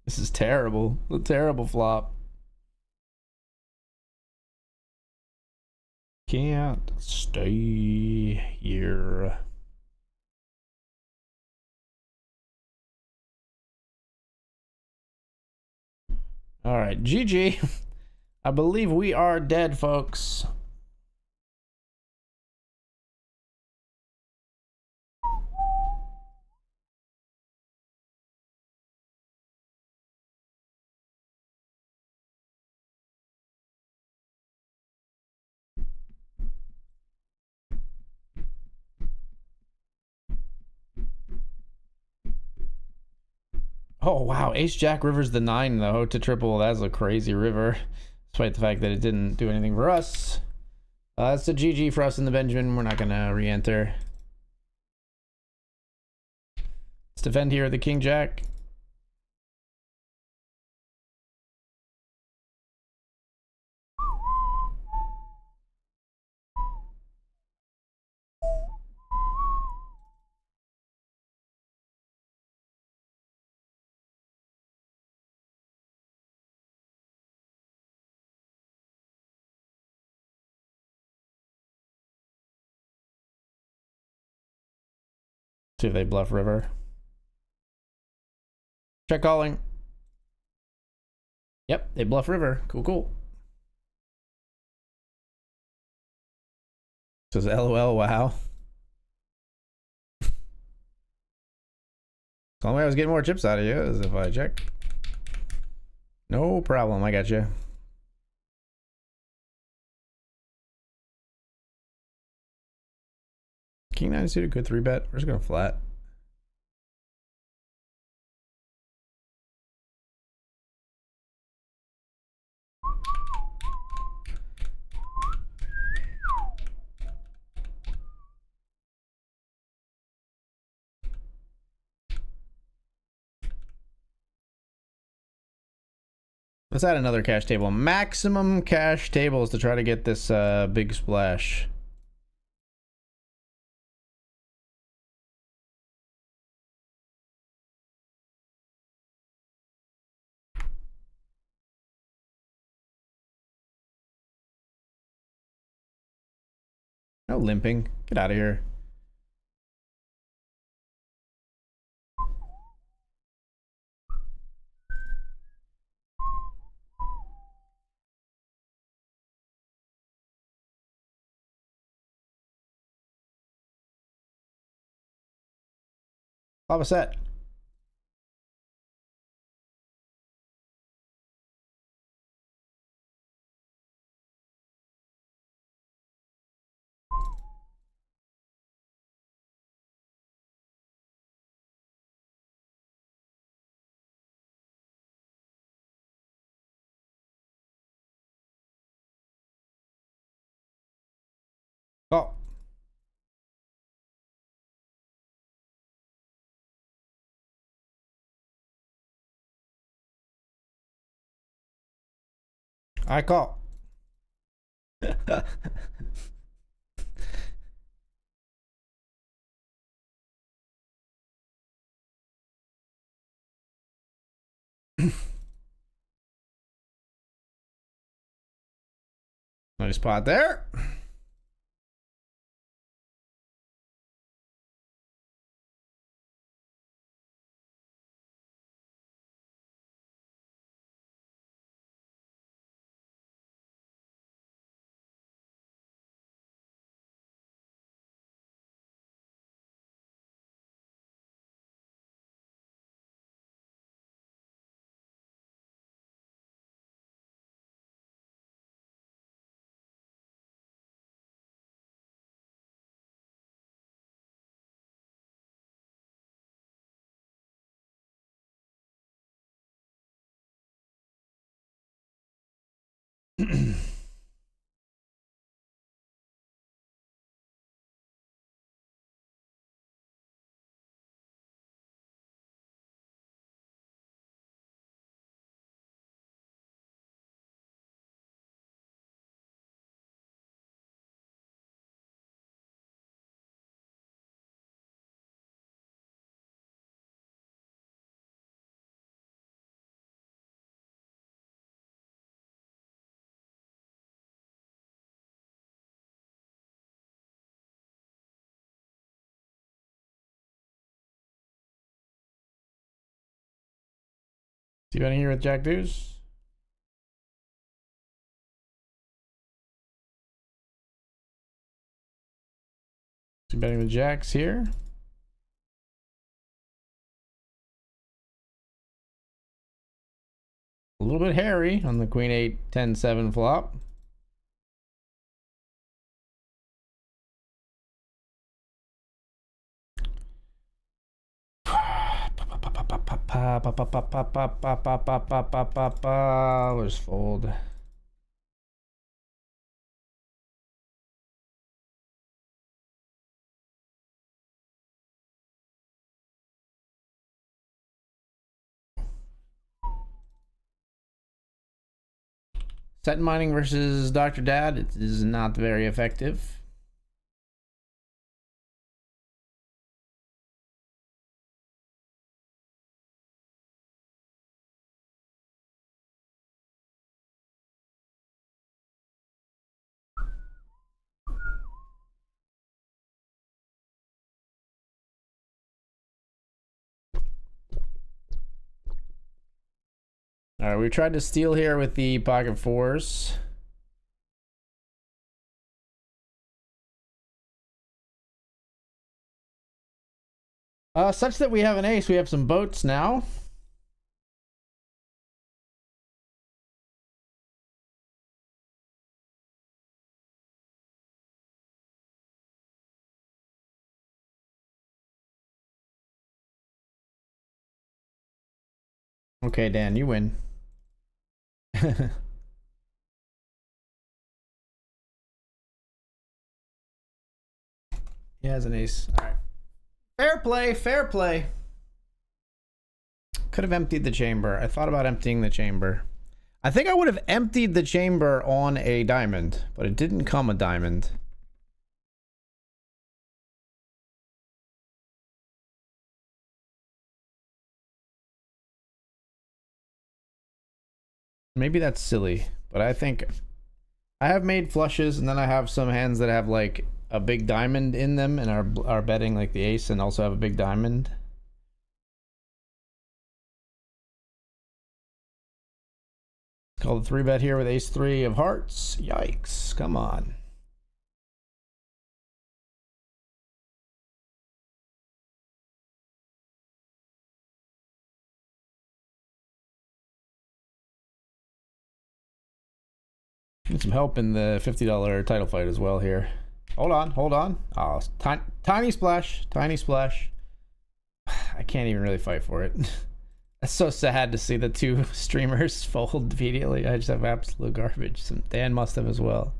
This is terrible. A terrible flop. Can't stay here. All right, GG. I believe we are dead, folks. Oh wow, ace jack rivers the 9 though to triple. That's a crazy river, despite the fact that it didn't do anything for us. That's a GG for us in the Benjamin. We're not gonna re-enter. Let's defend here, the king jack. See if they bluff river. Check calling. Yep, they bluff river. Cool. Says LOL, wow. The only way I was getting more chips out of you is if I check. No problem, I got you. King 9 suited, good 3-bet. We're just gonna flat. Let's add another cash table. Maximum cash tables to try to get this big splash. No limping. Get out of here. Flop a set. Oh. I call. Nice pot there. See you in here with Jack Deuce. See betting the jacks here. A little bit hairy on the queen 8 10 7 flop. Let's fold. Set mining versus Dr. Dad, it is not very effective. All right, we tried to steal here with the pocket fours. Such that we have an ace, we have some boats now. Okay, Dan, you win. He has an ace. All right. Fair play, fair play. Could have emptied the chamber. I thought about emptying the chamber. I think I would have emptied the chamber on a diamond, but it didn't come a diamond. Maybe that's silly, but I think I have made flushes, and then I have some hands that have like a big diamond in them and are betting like the ace and also have a big diamond. Call the 3-bet here with ace 3 of hearts. Yikes, come on. Need some help in the $50 title fight as well here. Hold on, hold on. Oh, tiny splash, tiny splash. I can't even really fight for it. That's so sad to see the two streamers fold immediately. I just have absolute garbage. Dan must have as well.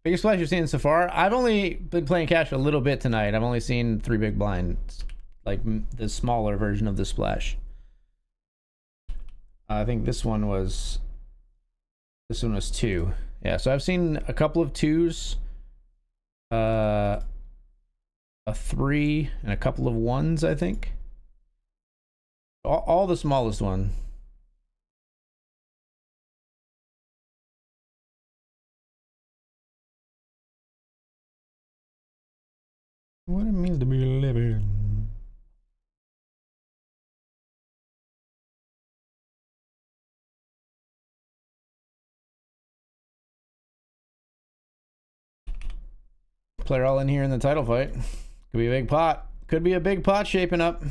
Biggest splash you've seen so far? I've only been playing cash a little bit tonight. I've only seen 3 big blinds, like the smaller version of the splash. I think this one was 2. Yeah, so I've seen a couple of 2s, a 3, and a couple of 1s, I think. All the smallest one. What it means to be living. Player all in here in the title fight. Could be a big pot. Could be a big pot shaping up.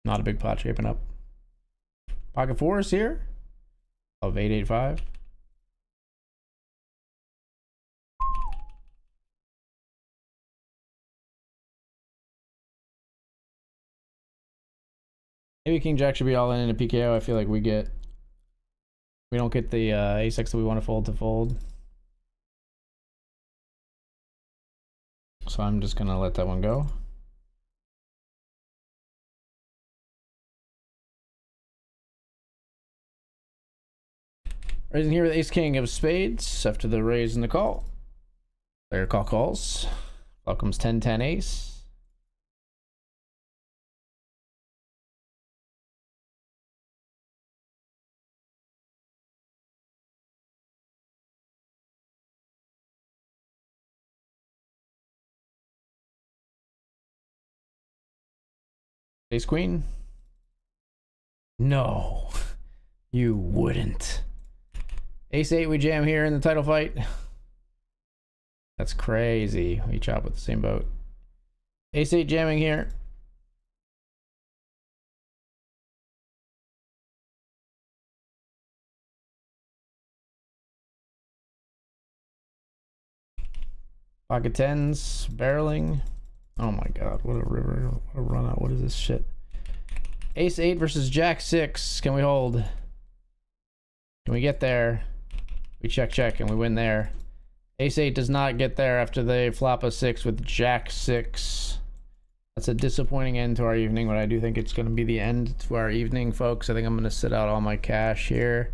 Not a big pot shaping up. Pocket 4s here of 885. Maybe King Jack should be all in a PKO. I feel like we don't get the ace-x that we want to fold. So I'm just gonna let that one go. Raising here with ace king of spades after the raise and the call. Player calls. Welcomes 10-10 ace. Ace queen. No, you wouldn't. Ace 8 we jam here in the title fight. That's crazy. We chop with the same boat. Ace 8 jamming here. Pocket 10s, barreling. Oh my god, what a river, what a run out. What is this shit? Ace 8 versus Jack 6. Can we hold? Can we get there? We check, and we win there. Ace 8 does not get there after they flop a 6 with Jack 6. That's a disappointing end to our evening, but I do think it's going to be the end to our evening, folks. I think I'm going to sit out all my cash here.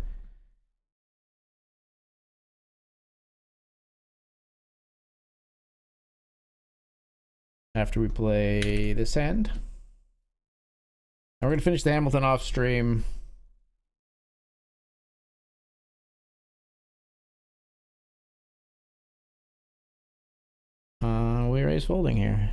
After we play this hand. And we're going to finish the Hamilton off stream. We raise folding here.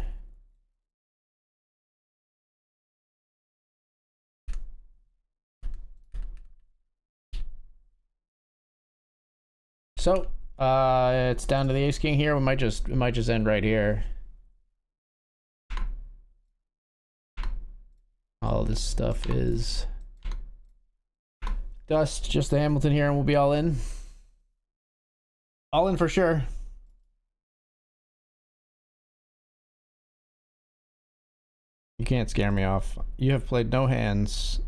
So it's down to the ace king here. It might just end right here. All this stuff is dust. Just the Hamilton here, and we'll be all in. All in for sure. You can't scare me off. You have played no hands.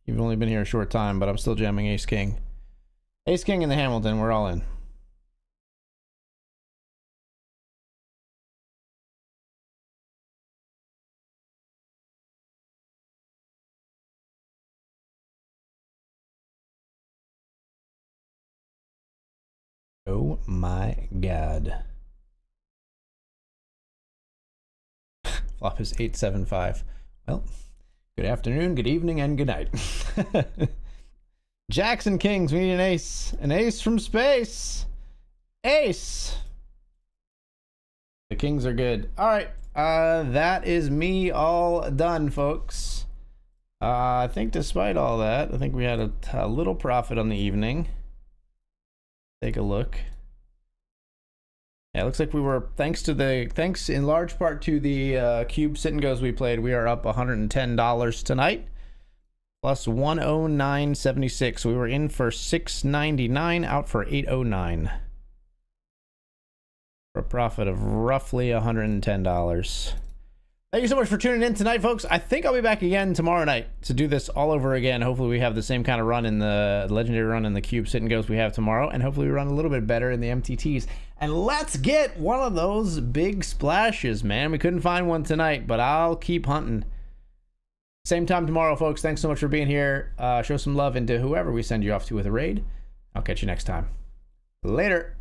You've only been here a short time, but I'm still jamming ace king. Ace king in the Hamilton, we're all in. Oh my god. Flop is 875. Well, good afternoon, good evening, and good night. Jacks and kings, we need an ace. An ace from space. Ace. The kings are good. All right, that is me all done, folks. I think despite all that, I think we had a little profit on the evening. Take a look. Yeah, it looks like we were, thanks in large part to the cube sit and goes we played, we are up $110 tonight. Plus 109.76. We were in for 699, out for 809. For a profit of roughly $110. Thank you so much for tuning in tonight, folks. I think I'll be back again tomorrow night to do this all over again. Hopefully we have the same kind of run in the legendary run in the cube sit and goes we have tomorrow, and hopefully we run a little bit better in the MTTs. And let's get one of those big splashes, man. We couldn't find one tonight, but I'll keep hunting. Same time tomorrow, folks. Thanks so much for being here. Show some love into whoever we send you off to with a raid. I'll catch you next time. Later.